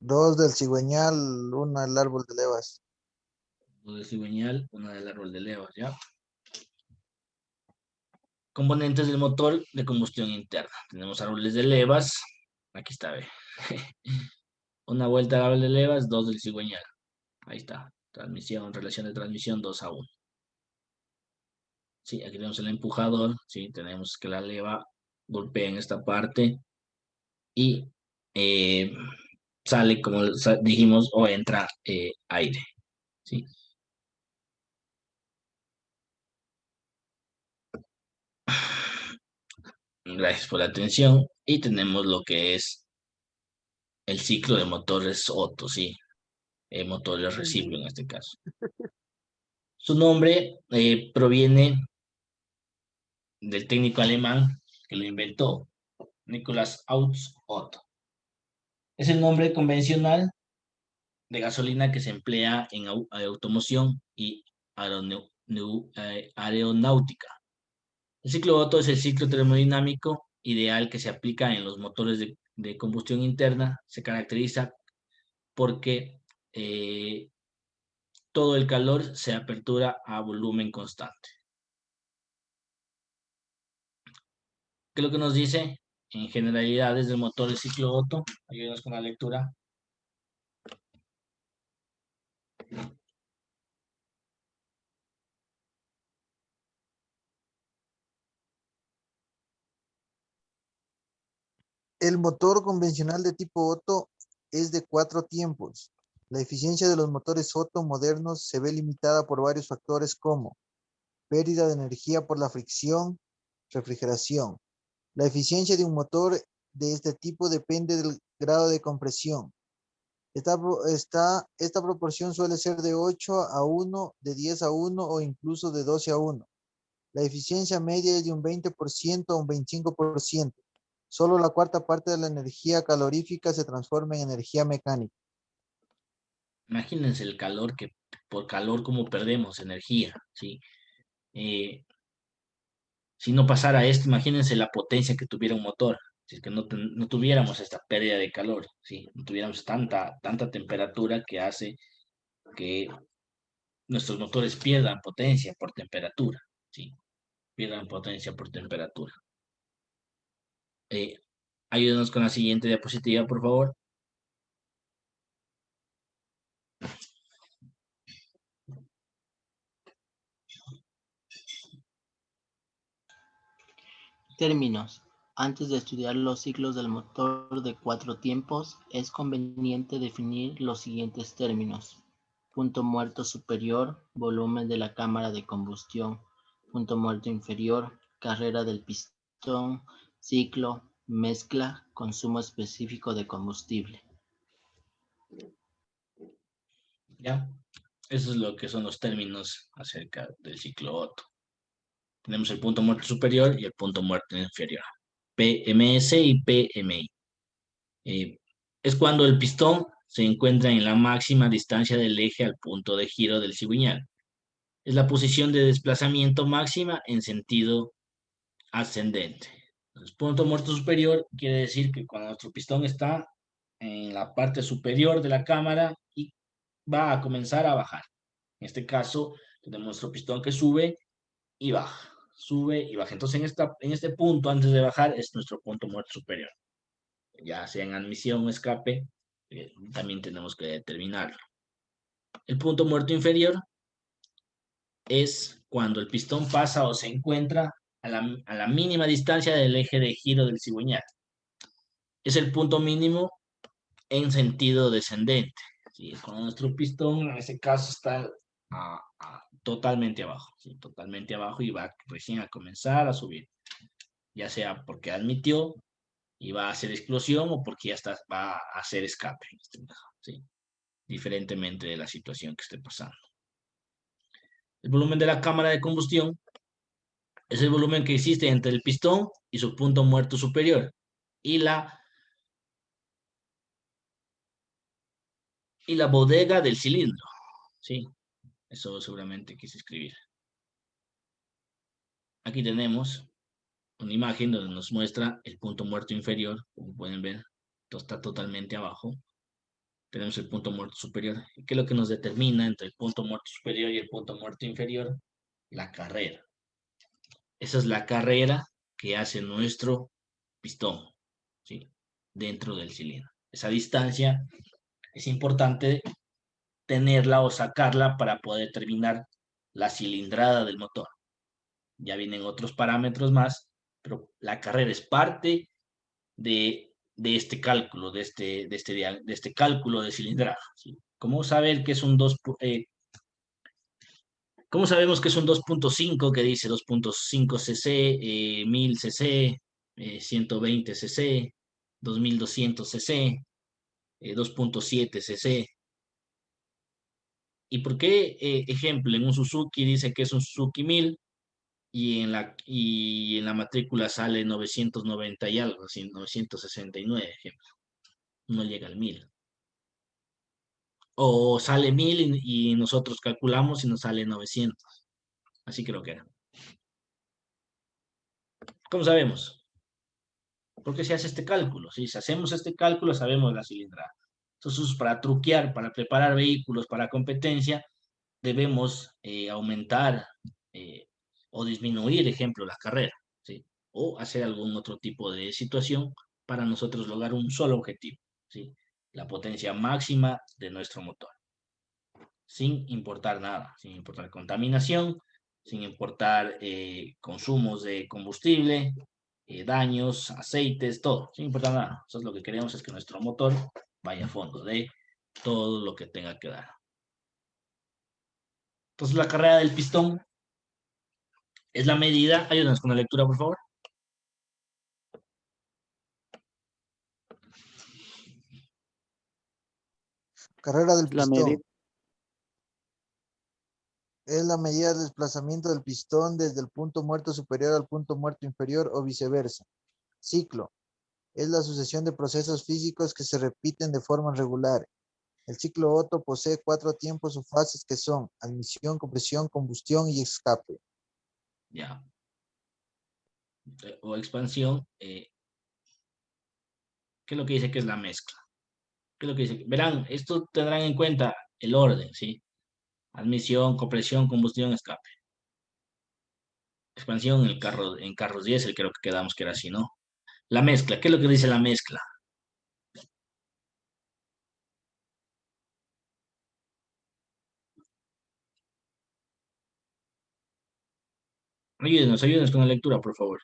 Dos del cigüeñal, una del árbol de levas. Dos del cigüeñal, una del árbol de levas, ¿ya? Componentes del motor de combustión interna. Tenemos árboles de levas. Aquí está, ve. Una vuelta al árbol de levas, dos del cigüeñal. Ahí está. Transmisión, relación de transmisión 2-1. Sí, aquí tenemos el empujador. Sí, tenemos que la leva golpea en esta parte y sale, como dijimos, o entra aire. ¿Sí? Gracias por la atención. Y tenemos lo que es el ciclo de motores Otto, ¿sí? Motores reciclo en este caso. Su nombre proviene del técnico alemán que lo inventó, Nicolas August Otto. Es el nombre convencional de gasolina que se emplea en automoción y aeronáutica. El ciclo Otto es el ciclo termodinámico ideal que se aplica en los motores de combustión interna. Se caracteriza porque todo el calor se apertura a volumen constante. ¿Qué es lo que nos dice? En generalidades del motor del ciclo Otto. Ayúdanos con la lectura. El motor convencional de tipo Otto es de 4 tiempos. La eficiencia de los motores Otto modernos se ve limitada por varios factores como pérdida de energía por la fricción, refrigeración. La eficiencia de un motor de este tipo depende del grado de compresión. Esta proporción suele ser de 8-1, de 10-1 o incluso de 12-1. La eficiencia media es de un 20% a un 25%. Solo la cuarta parte de la energía calorífica se transforma en energía mecánica. Imagínense el calor que por calor como perdemos energía, ¿sí? Si no pasara esto, imagínense la potencia que tuviera un motor, si es que no tuviéramos esta pérdida de calor, ¿sí? No tuviéramos tanta temperatura que hace que nuestros motores pierdan potencia por temperatura, ¿sí? Pierdan potencia por temperatura. Ayúdenos con la siguiente diapositiva, por favor. Términos. Antes de estudiar los ciclos del motor de 4 tiempos, es conveniente definir los siguientes términos. Punto muerto superior, volumen de la cámara de combustión. Punto muerto inferior, carrera del pistón, ciclo, mezcla, consumo específico de combustible. ¿Ya? Eso es lo que son los términos acerca del ciclo Otto. Tenemos el punto muerto superior y el punto muerto inferior. PMS y PMI. Es cuando el pistón se encuentra en la máxima distancia del eje al punto de giro del cigüeñal. Es la posición de desplazamiento máxima en sentido ascendente. Entonces, punto muerto superior quiere decir que cuando nuestro pistón está en la parte superior de la cámara y va a comenzar a bajar. En este caso, tenemos nuestro pistón que sube y baja, sube y baja. Entonces, en este punto, antes de bajar, es nuestro punto muerto superior. Ya sea en admisión o escape, también tenemos que determinarlo. El punto muerto inferior es cuando el pistón pasa o se encuentra a la mínima distancia del eje de giro del cigüeñal. Es el punto mínimo en sentido descendente. ¿Sí? Cuando nuestro pistón, en ese caso, está totalmente abajo. ¿Sí? Totalmente abajo y va recién a comenzar a subir. Ya sea porque admitió y va a hacer explosión o porque ya va a hacer escape. ¿Sí? Diferentemente de la situación que esté pasando. El volumen de la cámara de combustión es el volumen que existe entre el pistón y su punto muerto superior y la bodega del cilindro. ¿Sí? Eso seguramente quise escribir. Aquí tenemos una imagen donde nos muestra el punto muerto inferior. Como pueden ver, esto está totalmente abajo. Tenemos el punto muerto superior. ¿Qué es lo que nos determina entre el punto muerto superior y el punto muerto inferior? La carrera. Esa es la carrera que hace nuestro pistón, ¿sí? Dentro del cilindro. Esa distancia es importante tenerla o sacarla para poder determinar la cilindrada del motor. Ya vienen otros parámetros más, pero la carrera es parte de este cálculo, de este cálculo de cilindrada. ¿Sí? ¿Cómo saber que es un 2? ¿Cómo sabemos que es un 2.5 que dice 2.5 cc, 1000 cc, 120 cc, 2200 cc, 2.7 cc? ¿Y por qué, ejemplo, en un Suzuki dice que es un Suzuki 1000 y en la matrícula sale 990 y algo, así, 969, ejemplo? No llega al 1000. O sale 1000 y nosotros calculamos y nos sale 900. Así creo que era. ¿Cómo sabemos? Porque se hace este cálculo. ¿Sí? Si hacemos este cálculo, sabemos la cilindrada. Entonces, para truquear, para preparar vehículos para competencia, debemos aumentar o disminuir, ejemplo, la carrera. ¿Sí? O hacer algún otro tipo de situación para nosotros lograr un solo objetivo. ¿Sí? La potencia máxima de nuestro motor. Sin importar nada, sin importar contaminación, sin importar consumos de combustible, daños, aceites, todo, sin importar nada. Entonces lo que queremos es que nuestro motor vaya a fondo de todo lo que tenga que dar. Entonces la carrera del pistón es la medida. Ayúdanos con la lectura, por favor. Carrera del La medida. pistón. Es la medida de desplazamiento del pistón desde el punto muerto superior al punto muerto inferior o viceversa. Ciclo. Es la sucesión de procesos físicos que se repiten de forma regular. El ciclo Otto posee 4 tiempos o fases que son admisión, compresión, combustión y escape. Ya. O expansión. ¿Qué es lo que dice que es la mezcla? ¿Qué es lo que dice? Verán, esto tendrán en cuenta el orden, ¿sí? Admisión, compresión, combustión, escape. Expansión en carros diésel, creo que quedamos que era así, ¿no? La mezcla, ¿qué es lo que dice la mezcla? Ayúdenos con la lectura, por favor.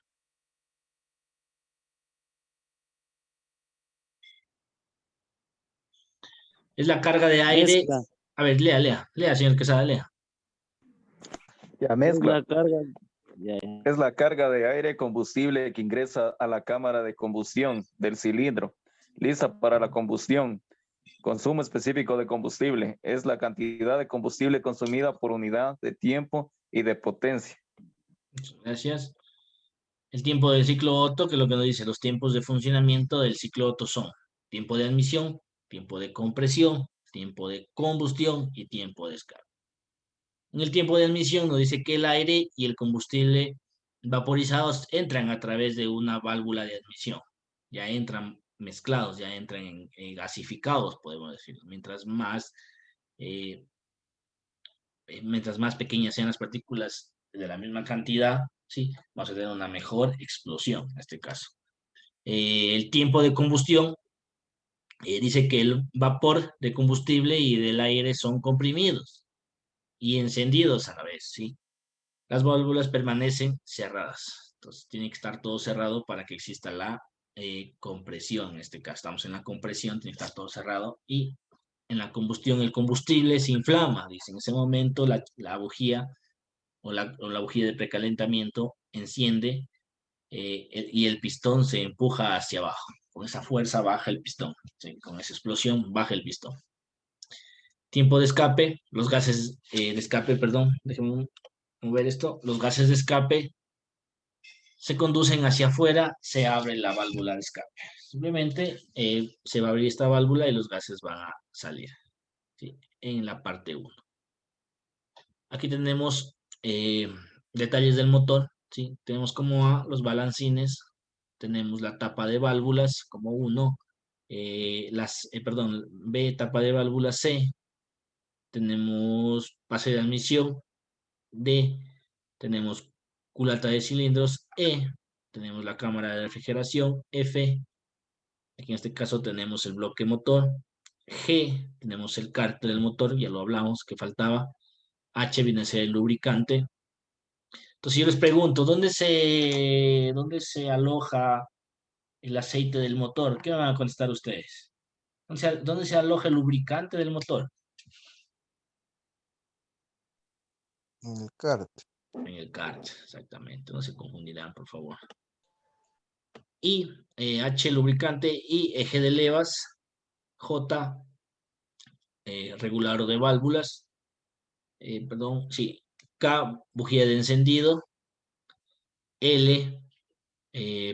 Es la carga de aire. Mezcla. A ver, lea, señor Quesada, lea. Ya, Es mezcla. la carga. Ya, ya. Es la carga de aire combustible que ingresa a la cámara de combustión del cilindro, lista para la combustión. Consumo específico de combustible es la cantidad de combustible consumida por unidad de tiempo y de potencia. Muchas gracias. El tiempo del ciclo Otto, que es lo que nos dice, los tiempos de funcionamiento del ciclo Otto son tiempo de admisión, tiempo de compresión, tiempo de combustión y tiempo de escape. En el tiempo de admisión nos dice que el aire y el combustible vaporizados entran a través de una válvula de admisión. Ya entran mezclados, ya entran gasificados, podemos decir. Eh, mientras más pequeñas sean las partículas de la misma cantidad, ¿sí? Vamos a tener una mejor explosión en este caso. El tiempo de combustión dice que el vapor de combustible y del aire son comprimidos y encendidos a la vez, ¿sí? Las válvulas permanecen cerradas. Entonces tiene que estar todo cerrado para que exista la compresión. En este caso estamos en la compresión, tiene que estar todo cerrado. Y en la combustión el combustible se inflama. Dice, en ese momento la bujía o la bujía de precalentamiento enciende y el pistón se empuja hacia abajo. Con esa fuerza baja el pistón. ¿Sí? Con esa explosión baja el pistón. Tiempo de escape, los gases de escape, perdón, déjenme mover esto. Los gases de escape se conducen hacia afuera, se abre la válvula de escape. Simplemente se va a abrir esta válvula y los gases van a salir, ¿sí? En la parte 1. Aquí tenemos detalles del motor, ¿sí? Tenemos como A los balancines, tenemos la tapa de válvulas como 1, B, tapa de válvula C, tenemos pase de admisión, D, tenemos culata de cilindros, E, tenemos la cámara de refrigeración, F, aquí en este caso tenemos el bloque motor, G, tenemos el cárter del motor, ya lo hablamos, que faltaba, H viene a ser el lubricante. Entonces yo les pregunto, ¿dónde se aloja el aceite del motor? ¿Qué van a contestar ustedes? ¿Dónde se aloja el lubricante del motor? En el kart. En el kart, exactamente. No se confundirán, por favor. Y H, lubricante, y eje de levas, J, regulador de válvulas, K, bujía de encendido, L,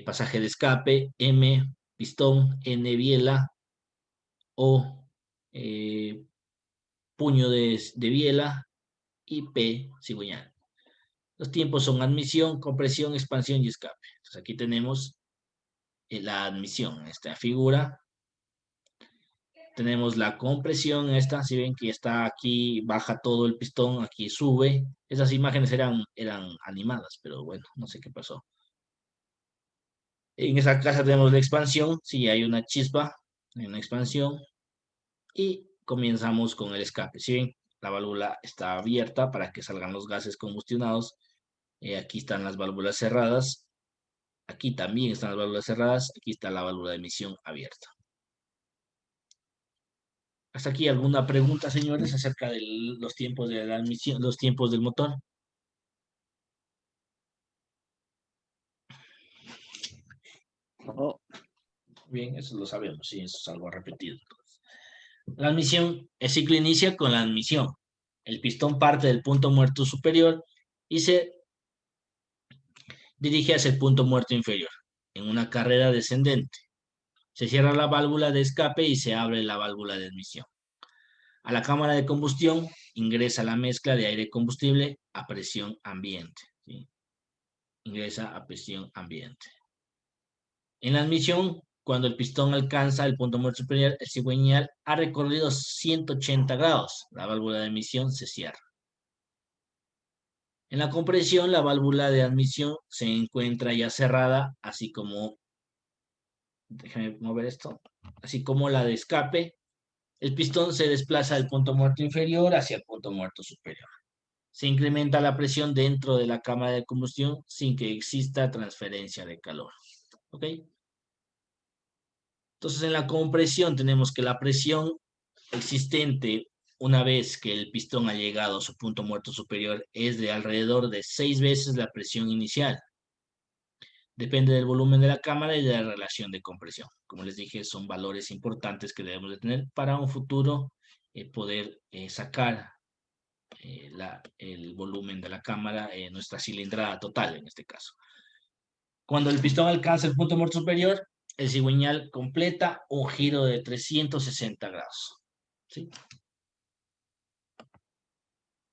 pasaje de escape, M, pistón, N, biela, O, puño de biela y P, cigüeñal. Los tiempos son admisión, compresión, expansión y escape. Entonces aquí tenemos la admisión en esta figura. Tenemos la compresión, si ven que está aquí, baja todo el pistón, aquí sube. Esas imágenes eran animadas, pero bueno, no sé qué pasó. En esa casa tenemos la expansión, sí, hay una chispa, hay una expansión. Y comenzamos con el escape, ¿sí ven? La válvula está abierta para que salgan los gases combustionados. Aquí están las válvulas cerradas. Aquí también están las válvulas cerradas. Aquí está la válvula de emisión abierta. ¿Hasta aquí alguna pregunta, señores, acerca de los tiempos de la admisión, los tiempos del motor? No. Bien, eso lo sabemos, sí, eso es algo repetido. La admisión, el ciclo inicia con la admisión. El pistón parte del punto muerto superior y se dirige hacia el punto muerto inferior, en una carrera descendente. Se cierra la válvula de escape y se abre la válvula de admisión. A la cámara de combustión ingresa la mezcla de aire y combustible a presión ambiente. ¿Sí? Ingresa a presión ambiente. En la admisión, cuando el pistón alcanza el punto muerto superior, el cigüeñal ha recorrido 180 grados. La válvula de admisión se cierra. En la compresión, la válvula de admisión se encuentra ya cerrada, así como, déjame mover esto, así como la de escape. El pistón se desplaza del punto muerto inferior hacia el punto muerto superior. Se incrementa la presión dentro de la cámara de combustión sin que exista transferencia de calor. ¿Ok? Entonces, en la compresión tenemos que la presión existente una vez que el pistón ha llegado a su punto muerto superior es de alrededor de 6 veces la presión inicial. Depende del volumen de la cámara y de la relación de compresión. Como les dije, son valores importantes que debemos de tener para un futuro poder sacar el volumen de la cámara, nuestra cilindrada total en este caso. Cuando el pistón alcanza el punto muerto superior, el cigüeñal completa un giro de 360 grados. ¿Sí?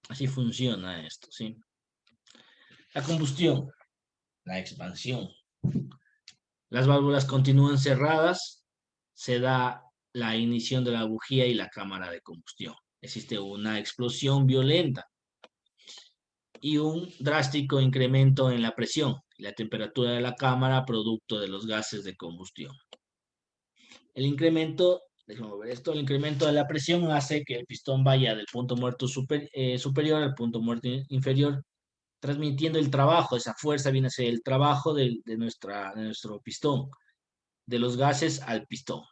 Así funciona esto, ¿sí? La combustión, la expansión. Las válvulas continúan cerradas, se da la ignición de la bujía y la cámara de combustión. Existe una explosión violenta y un drástico incremento en la presión y la temperatura de la cámara producto de los gases de combustión. El incremento, déjame ver esto, el incremento de la presión hace que el pistón vaya del punto muerto superior al punto muerto inferior, transmitiendo el trabajo. Esa fuerza viene a ser el trabajo de nuestro pistón, de los gases al pistón.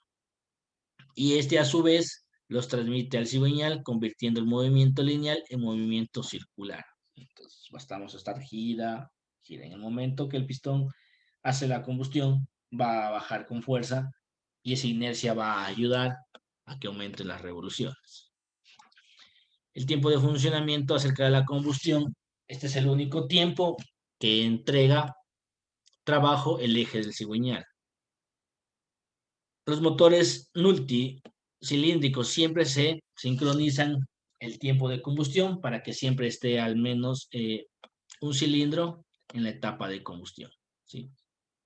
Y este a su vez los transmite al cigüeñal, convirtiendo el movimiento lineal en movimiento circular. Entonces, bastamos estar gira. En el momento que el pistón hace la combustión, va a bajar con fuerza y esa inercia va a ayudar a que aumenten las revoluciones. El tiempo de funcionamiento acerca de la combustión, este es el único tiempo que entrega trabajo el eje del cigüeñal. Los motores multicilíndricos siempre se sincronizan el tiempo de combustión para que siempre esté al menos un cilindro en la etapa de combustión, ¿sí?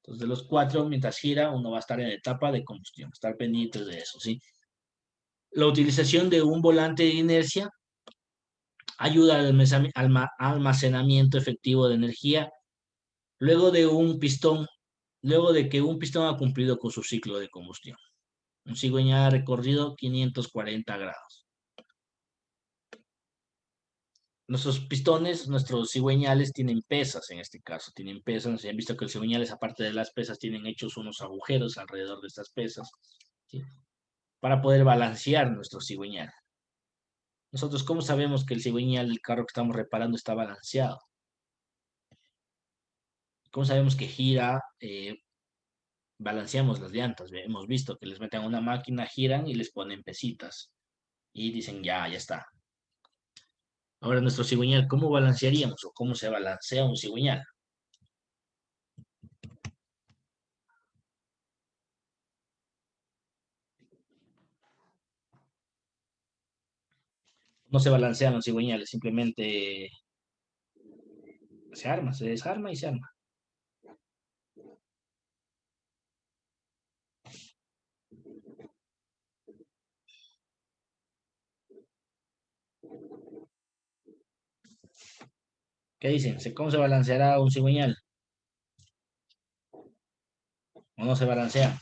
Entonces, de los 4, mientras gira, uno va a estar en la etapa de combustión, estar pendientes de eso, ¿sí? La utilización de un volante de inercia ayuda al almacenamiento efectivo de energía luego de que un pistón ha cumplido con su ciclo de combustión. Un cigüeñal ha recorrido 540 grados. Nuestros pistones, nuestros cigüeñales tienen pesas en este caso, tienen pesas. Se han visto que los cigüeñales, aparte de las pesas, tienen hechos unos agujeros alrededor de estas pesas, ¿sí? Para poder balancear nuestro cigüeñal. Nosotros, ¿cómo sabemos que el cigüeñal del carro que estamos reparando está balanceado? ¿Cómo sabemos que gira? Balanceamos las llantas. Hemos visto que les meten a una máquina, giran y les ponen pesitas. Y dicen, ya está. Ahora, nuestro cigüeñal, ¿cómo balancearíamos o cómo se balancea un cigüeñal? No se balancean los cigüeñales, simplemente se arma, se desarma y se arma. ¿Qué dicen? ¿Cómo se balanceará un cigüeñal? ¿O no se balancea?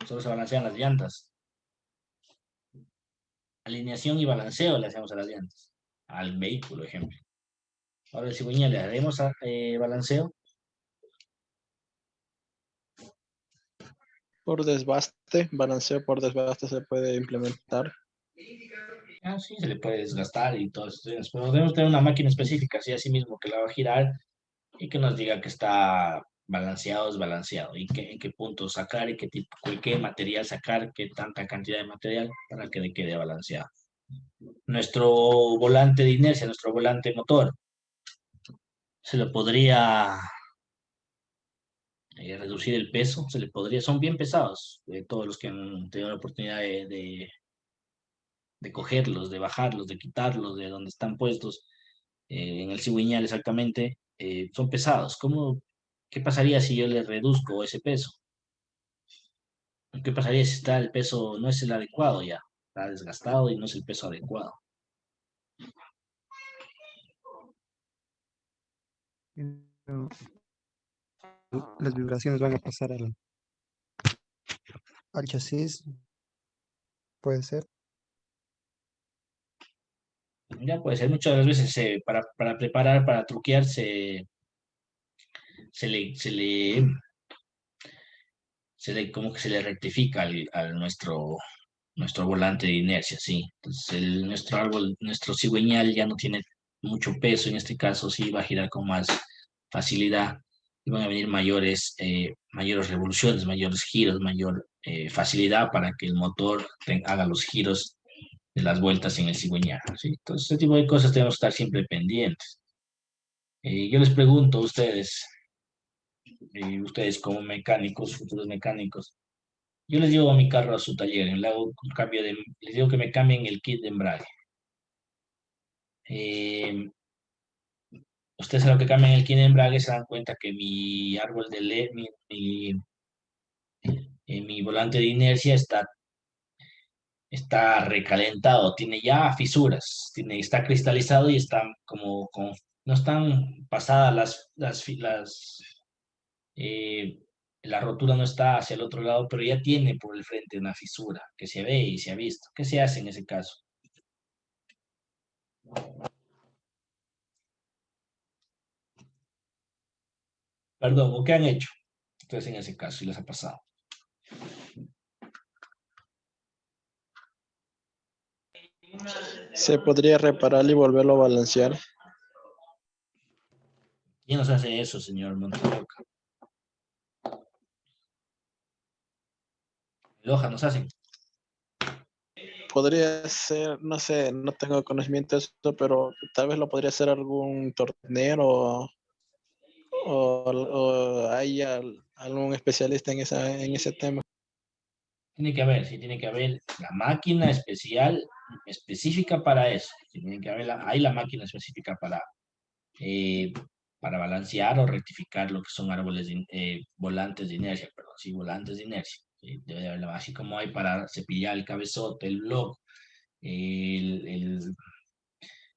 Solo se balancean las llantas. Alineación y balanceo le hacemos a las llantas. Al vehículo, ejemplo. Ahora el cigüeñal le haremos balanceo. Por desbaste, balanceo por desbaste se puede implementar. Sí, se le puede desgastar y todo eso. Pero debemos tener una máquina específica, así mismo, que la va a girar y que nos diga que está balanceado o desbalanceado y en qué punto sacar y qué material sacar, qué tanta cantidad de material para que le quede balanceado. Nuestro volante de inercia, nuestro volante motor, se le podría reducir el peso, son bien pesados, todos los que han tenido la oportunidad de cogerlos, de bajarlos, de quitarlos de donde están puestos, en el cigüeñal exactamente, son pesados. ¿Qué pasaría si yo le reduzco ese peso? ¿Qué pasaría si el peso no es el adecuado ya? Está desgastado y no es el peso adecuado. Las vibraciones van a pasar al chasis, puede ser. Ya puede ser, muchas de las veces para preparar, para truquear, como que se le rectifica al nuestro volante de inercia, sí. Entonces nuestro cigüeñal ya no tiene mucho peso, en este caso sí va a girar con más facilidad y van a venir mayores revoluciones, mayores giros, mayor facilidad para que el motor haga los giros las vueltas en el cigüeñal, ¿sí? Entonces, este tipo de cosas tenemos que estar siempre pendientes. Yo les pregunto a ustedes, ustedes como mecánicos, futuros mecánicos, yo les llevo a mi carro a su taller, le hago un cambio les digo que me cambien el kit de embrague. Ustedes a lo que cambian el kit de embrague se dan cuenta que mi árbol de LED, mi volante de inercia está recalentado, tiene ya fisuras, está cristalizado y está no están pasadas eh, la rotura no está hacia el otro lado, pero ya tiene por el frente una fisura que se ve y se ha visto. ¿Qué se hace en ese caso? Perdón, ¿o qué han hecho ustedes en ese caso si les ha pasado? Se podría reparar y volverlo a balancear. ¿Quién nos hace eso, señor Monteroca? Loja nos hacen. Podría ser, no sé, no tengo conocimiento de esto, pero tal vez lo podría hacer algún tornero o hay algún especialista en ese tema. Tiene que haber, sí, tiene que haber la máquina específica para eso. Sí, tiene que haber hay la máquina específica para balancear o rectificar lo que son volantes de inercia, perdón, sí, volantes de inercia. Sí, debe de haberla, así como hay para cepillar el cabezote, el block, el, el,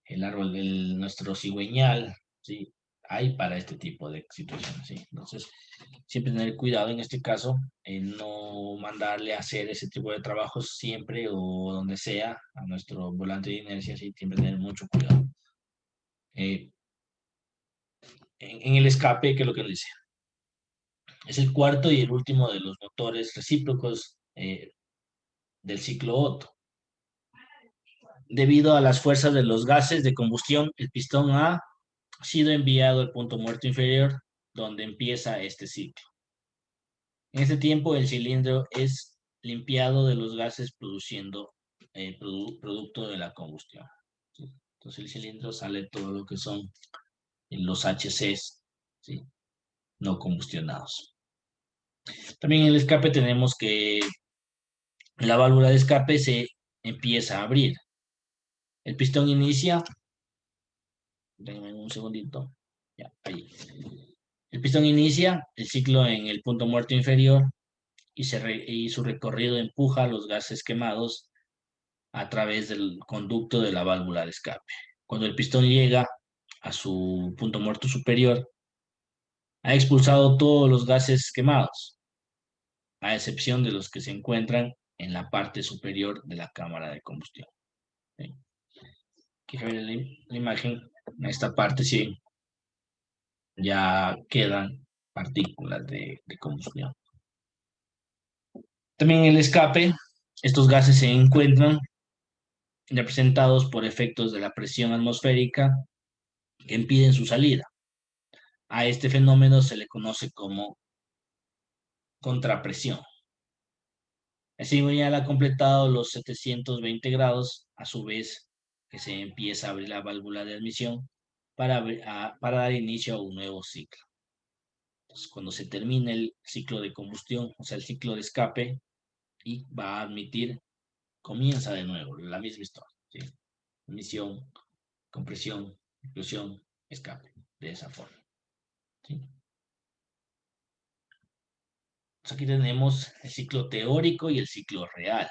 el árbol de nuestro cigüeñal, ¿sí? Hay para este tipo de situaciones, ¿sí? Entonces, siempre tener cuidado en este caso, no mandarle a hacer ese tipo de trabajos siempre o donde sea a nuestro volante de inercia, ¿sí? Siempre tener mucho cuidado. En el escape, ¿qué es lo que nos dice? Es el cuarto y el último de los motores recíprocos del ciclo Otto. Debido a las fuerzas de los gases de combustión, el pistón ha sido enviado al punto muerto inferior, donde empieza este ciclo. En este tiempo, el cilindro es limpiado de los gases produciendo producto de la combustión. ¿Sí? Entonces, el cilindro sale todo lo que son los HCs, ¿sí? No combustionados. También en el escape tenemos que la válvula de escape se empieza a abrir. El pistón inicia, déjenme un segundito, ya, ahí. El pistón inicia el ciclo en el punto muerto inferior y su recorrido empuja los gases quemados a través del conducto de la válvula de escape. Cuando el pistón llega a su punto muerto superior, ha expulsado todos los gases quemados, a excepción de los que se encuentran en la parte superior de la cámara de combustión. ¿Sí? Aquí se ve la imagen, en esta parte sí, ya quedan partículas de combustión. También en el escape, estos gases se encuentran representados por efectos de la presión atmosférica que impiden su salida. A este fenómeno se le conoce como contrapresión. El cigüeñal ha completado los 720 grados, a su vez que se empieza a abrir la válvula de admisión para dar inicio a un nuevo ciclo. Entonces, cuando se termine el ciclo de combustión, o sea, el ciclo de escape, y va a admitir, comienza de nuevo la misma historia. ¿Sí? Admisión, compresión, explosión, escape, de esa forma. ¿Sí? Entonces, aquí tenemos el ciclo teórico y el ciclo real.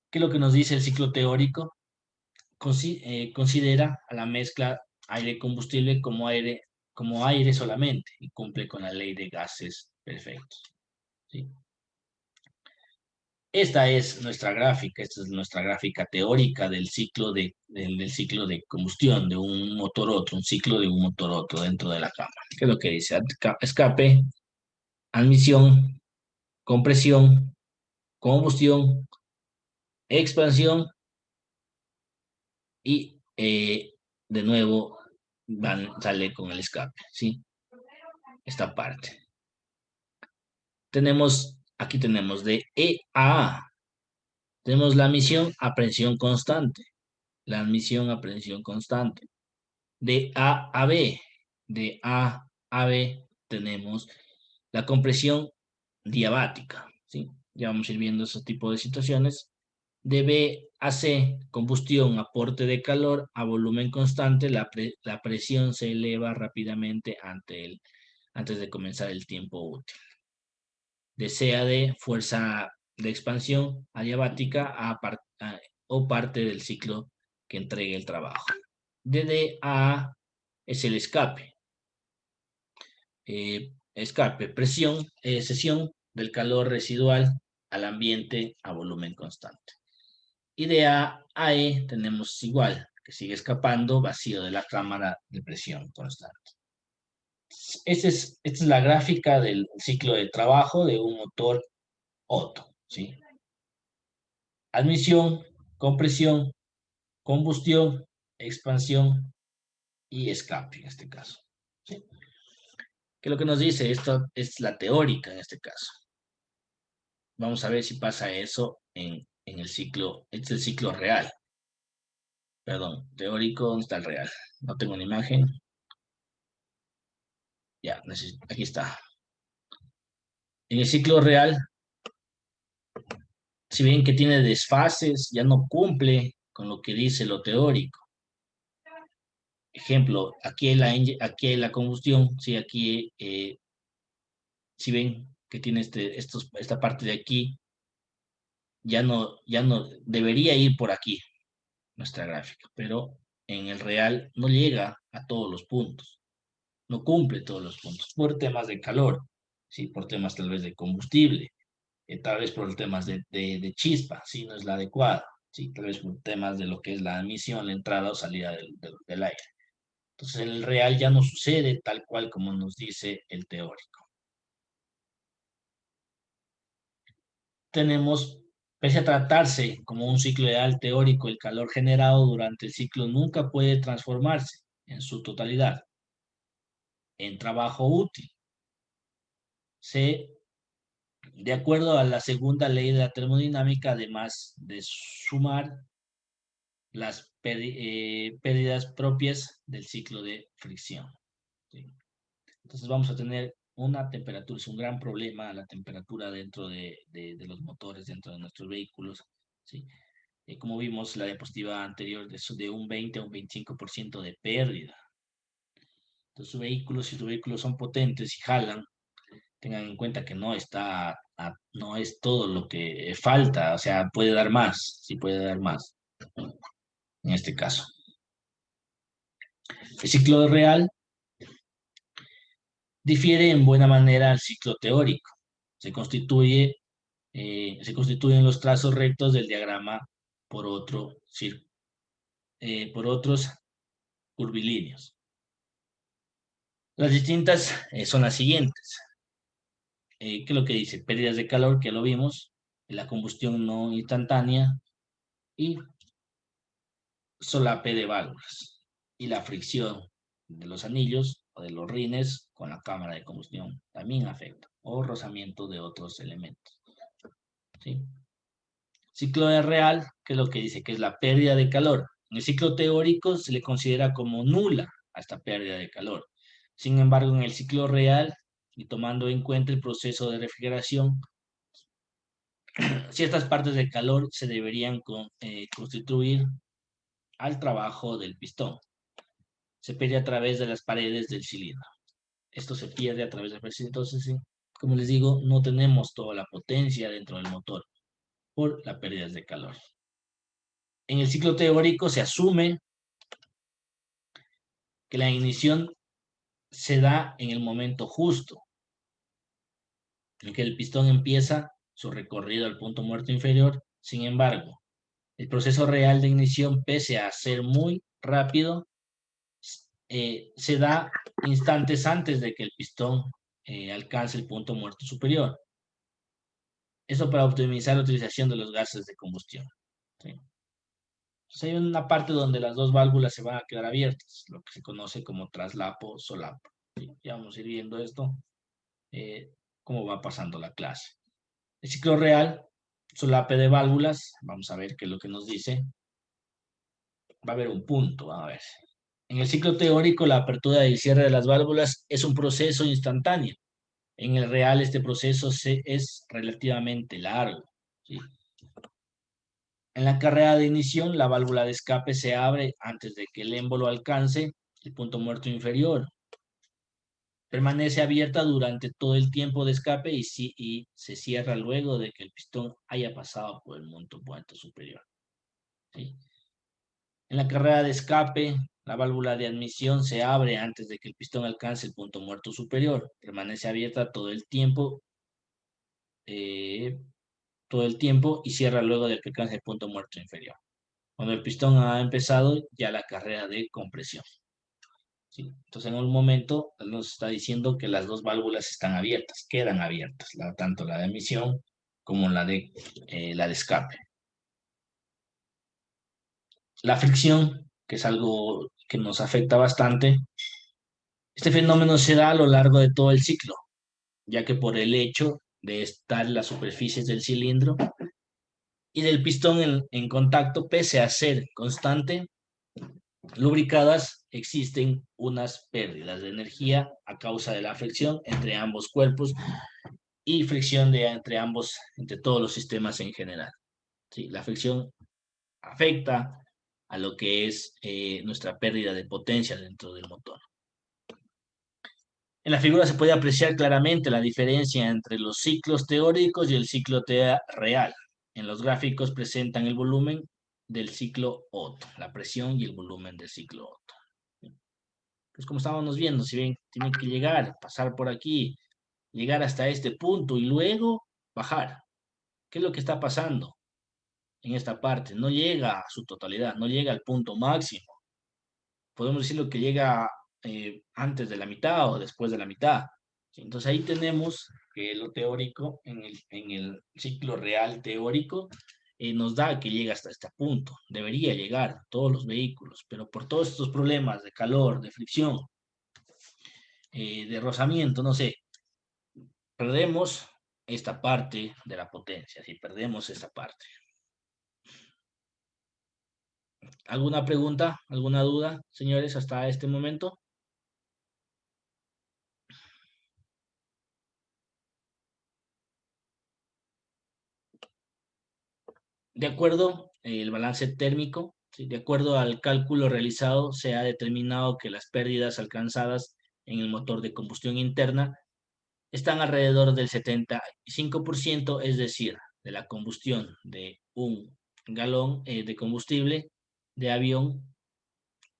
¿Qué es lo que nos dice el ciclo teórico? Considera a la mezcla aire-combustible como aire solamente y cumple con la ley de gases perfectos. ¿Sí? Esta es nuestra gráfica teórica del ciclo del ciclo de combustión de un motor otro, un ciclo de un motor otro dentro de la cámara. ¿Qué es lo que dice? Escape, admisión, compresión, combustión, expansión y de nuevo sale con el escape, ¿sí? Esta parte. Aquí tenemos de E a A. Tenemos la admisión a presión constante. La admisión a presión constante. De A a B. De A a B tenemos la compresión diabática. ¿Sí? Ya vamos a ir viendo ese tipo de situaciones. De B a C, combustión, aporte de calor a volumen constante, la presión se eleva rápidamente antes de comenzar el tiempo útil. De C a D, fuerza de expansión adiabática o parte del ciclo que entregue el trabajo. De D a A es el escape. Presión, cesión del calor residual al ambiente a volumen constante. Y de A a E tenemos igual, que sigue escapando, vacío de la cámara de presión constante. Esta es la gráfica del ciclo de trabajo de un motor Otto, ¿sí? Admisión, compresión, combustión, expansión y escape en este caso, ¿sí? ¿Qué es lo que nos dice? Esto es la teórica en este caso. Vamos a ver si pasa eso en el ciclo, este es el ciclo real. Perdón, teórico, ¿dónde está el real? No tengo una imagen. Ya, aquí está. En el ciclo real, si ven que tiene desfases, ya no cumple con lo que dice lo teórico. Ejemplo, aquí hay la combustión, ¿sí? Aquí, si ven que tiene esta parte de aquí, ya no debería ir por aquí nuestra gráfica, pero en el real no llega a todos los puntos, no cumple todos los puntos, por temas de calor, ¿sí? Por temas tal vez de combustible, tal vez por temas de chispa, ¿sí? No es la adecuada, ¿sí? Tal vez por temas de lo que es la admisión, la entrada o salida del aire. Entonces, en el real ya no sucede tal cual como nos dice el teórico. Tenemos, pese a tratarse como un ciclo ideal teórico, el calor generado durante el ciclo nunca puede transformarse en su totalidad en trabajo útil. De acuerdo a la segunda ley de la termodinámica, además de sumar las pérdidas propias del ciclo de fricción. ¿Sí? Entonces vamos a tener una temperatura, es un gran problema la temperatura dentro de los motores, dentro de nuestros vehículos. ¿Sí? Como vimos la diapositiva anterior, de un 20 a un 25% de pérdida. Entonces si sus vehículos son potentes y jalan, tengan en cuenta que no es todo lo que falta, o sea, puede dar más, sí puede dar más, en este caso. El ciclo real difiere en buena manera al ciclo teórico. Se constituyen los trazos rectos del diagrama por otros curvilíneos. Las distintas son las siguientes. ¿Qué es lo que dice? Pérdidas de calor, que lo vimos, la combustión no instantánea y solape de válvulas y la fricción de los anillos o de los rines con la cámara de combustión también afecta, o rozamiento de otros elementos. ¿Sí? Ciclo de real, que es lo que dice, que es la pérdida de calor. En el ciclo teórico se le considera como nula a esta pérdida de calor. Sin embargo, en el ciclo real, y tomando en cuenta el proceso de refrigeración, ciertas partes del calor se deberían constituir al trabajo del pistón. Se pierde a través de las paredes del cilindro. Esto se pierde a través del presión. Entonces, sí, como les digo, no tenemos toda la potencia dentro del motor por las pérdidas de calor. En el ciclo teórico se asume que la ignición se da en el momento justo, en que el pistón empieza su recorrido al punto muerto inferior. Sin embargo, el proceso real de ignición, pese a ser muy rápido, se da instantes antes de que el pistón alcance el punto muerto superior. Eso para optimizar la utilización de los gases de combustión. ¿Sí? Entonces hay una parte donde las dos válvulas se van a quedar abiertas, lo que se conoce como traslapo solapo. ¿Sí? Ya vamos a ir viendo esto, cómo va pasando la clase. El ciclo real solape de válvulas, vamos a ver qué es lo que nos dice. Va a haber un punto, vamos a ver. En el ciclo teórico, la apertura y el cierre de las válvulas es un proceso instantáneo. En el real, este proceso es relativamente largo, ¿sí? En la carrera de ignición, la válvula de escape se abre antes de que el émbolo alcance el punto muerto inferior. Permanece abierta durante todo el tiempo de escape y se cierra luego de que el pistón haya pasado por el punto muerto superior, ¿sí? En la carrera de escape, la válvula de admisión se abre antes de que el pistón alcance el punto muerto superior. Permanece abierta eh, todo el tiempo y cierra luego de que alcance el punto muerto inferior. Cuando el pistón ha empezado ya la carrera de compresión, ¿sí? Entonces, en un momento nos está diciendo que las dos válvulas están abiertas, quedan abiertas, tanto la de admisión como la de escape. La fricción, que es algo que nos afecta bastante, este fenómeno se da a lo largo de todo el ciclo, ya que por el hecho de estar las superficies del cilindro y del pistón en contacto, pese a ser constante, lubricadas, existen unas pérdidas de energía a causa de la fricción entre ambos cuerpos y fricción entre todos los sistemas en general, ¿sí? La fricción afecta a lo que es nuestra pérdida de potencia dentro del motor. En la figura se puede apreciar claramente la diferencia entre los ciclos teóricos y el ciclo real. En los gráficos presentan el volumen del ciclo Otto, la presión y el volumen del ciclo Otto. Pues como estábamos viendo, si bien tiene que llegar, pasar por aquí, llegar hasta este punto y luego bajar. ¿Qué es lo que está pasando en esta parte? No llega a su totalidad, no llega al punto máximo. Podemos decirlo que llega antes de la mitad o después de la mitad. Entonces ahí tenemos que lo teórico, en el ciclo real teórico, nos da que llega hasta este punto. Debería llegar todos los vehículos, pero por todos estos problemas de calor, de fricción, de rozamiento, no sé, perdemos esta parte de la potencia, sí, perdemos esta parte. ¿Alguna pregunta, alguna duda, señores, hasta este momento? De acuerdo, el balance térmico, ¿sí? De acuerdo al cálculo realizado, se ha determinado que las pérdidas alcanzadas en el motor de combustión interna están alrededor del 75%, es decir, de la combustión de un galón de combustible de avión,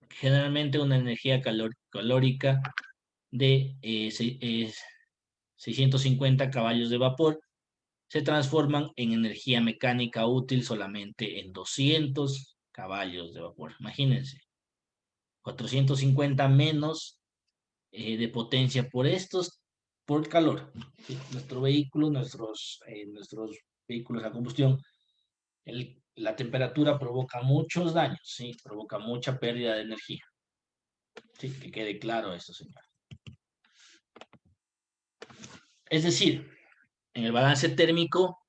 generalmente una energía calórica de 650 caballos de vapor, se transforman en energía mecánica útil solamente en 200 caballos de vapor. Imagínense, 450 menos de potencia por calor. ¿Sí? Nuestro vehículo, nuestros vehículos a combustión, la temperatura provoca muchos daños, ¿sí? Provoca mucha pérdida de energía. Sí, que quede claro esto, señor. Es decir, en el balance térmico,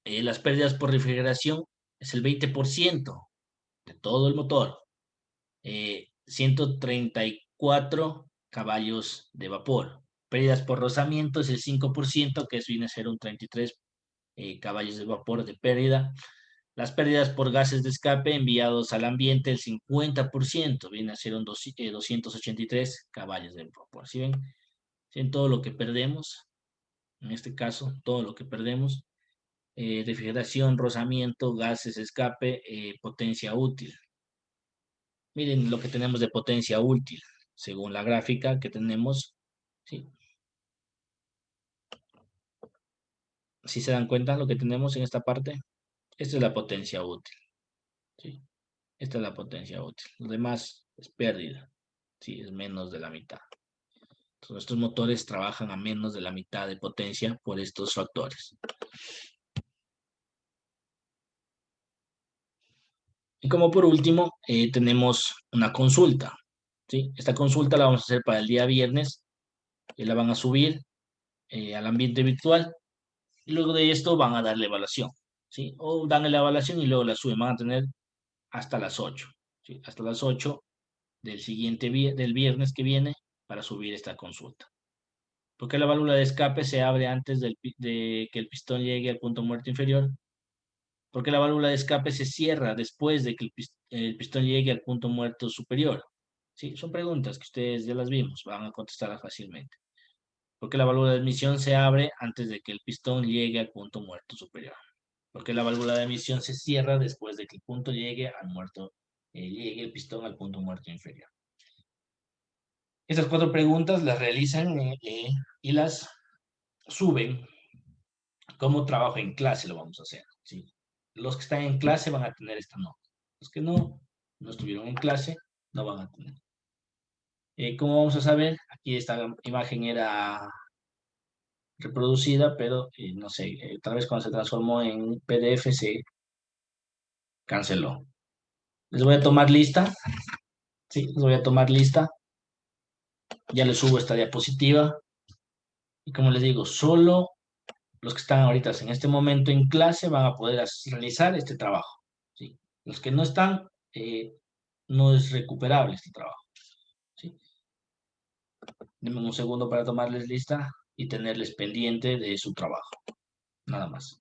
las pérdidas por refrigeración es el 20% de todo el motor. 134 caballos de vapor. Pérdidas por rozamiento es el 5%, que eso viene a ser un 33 caballos de vapor de pérdida. Las pérdidas por gases de escape enviados al ambiente, el 50%, viene a ser un 283 caballos de vapor. ¿Sí ven? ¿Sí ven todo lo que perdemos? En este caso, todo lo que perdemos. Refrigeración, rozamiento, gases de escape, potencia útil. Miren lo que tenemos de potencia útil, según la gráfica que tenemos. ¿Sí? ¿Sí se dan cuenta lo que tenemos en esta parte? Esta es la potencia útil. ¿Sí? Esta es la potencia útil. Lo demás es pérdida. Sí, es menos de la mitad. Entonces, estos motores trabajan a menos de la mitad de potencia por estos factores. Y como por último, tenemos una consulta. ¿Sí? Esta consulta la vamos a hacer para el día viernes. Y la van a subir al ambiente virtual. Y luego de esto van a dar la evaluación, ¿sí? O dan la evaluación y luego la suben. Van a tener hasta las 8, ¿sí? Hasta las 8 del del viernes que viene para subir esta consulta. ¿Por qué la válvula de escape se abre antes de que el pistón llegue al punto muerto inferior? ¿Por qué la válvula de escape se cierra después de que el pistón llegue al punto muerto superior? Sí, son preguntas que ustedes ya las vimos, van a contestarlas fácilmente. ¿Por qué la válvula de admisión se abre antes de que el pistón llegue al punto muerto superior? ¿Por qué la válvula de admisión se cierra después de que el punto llegue al muerto, llegue el pistón al punto muerto inferior? Estas 4 preguntas las realizan y las suben como trabajo en clase, lo vamos a hacer, ¿sí? Los que están en clase van a tener esta nota. Los que no estuvieron en clase, no van a tener. ¿Cómo vamos a saber? Aquí esta imagen era reproducida, pero no sé, tal vez cuando se transformó en PDF se canceló. Les voy a tomar lista. Sí, les voy a tomar lista. Ya les subo esta diapositiva. Y como les digo, solo los que están ahorita en este momento en clase van a poder realizar este trabajo, ¿sí? Los que no están, no es recuperable este trabajo, ¿sí? Denme un segundo para tomarles lista y tenerles pendiente de su trabajo. Nada más.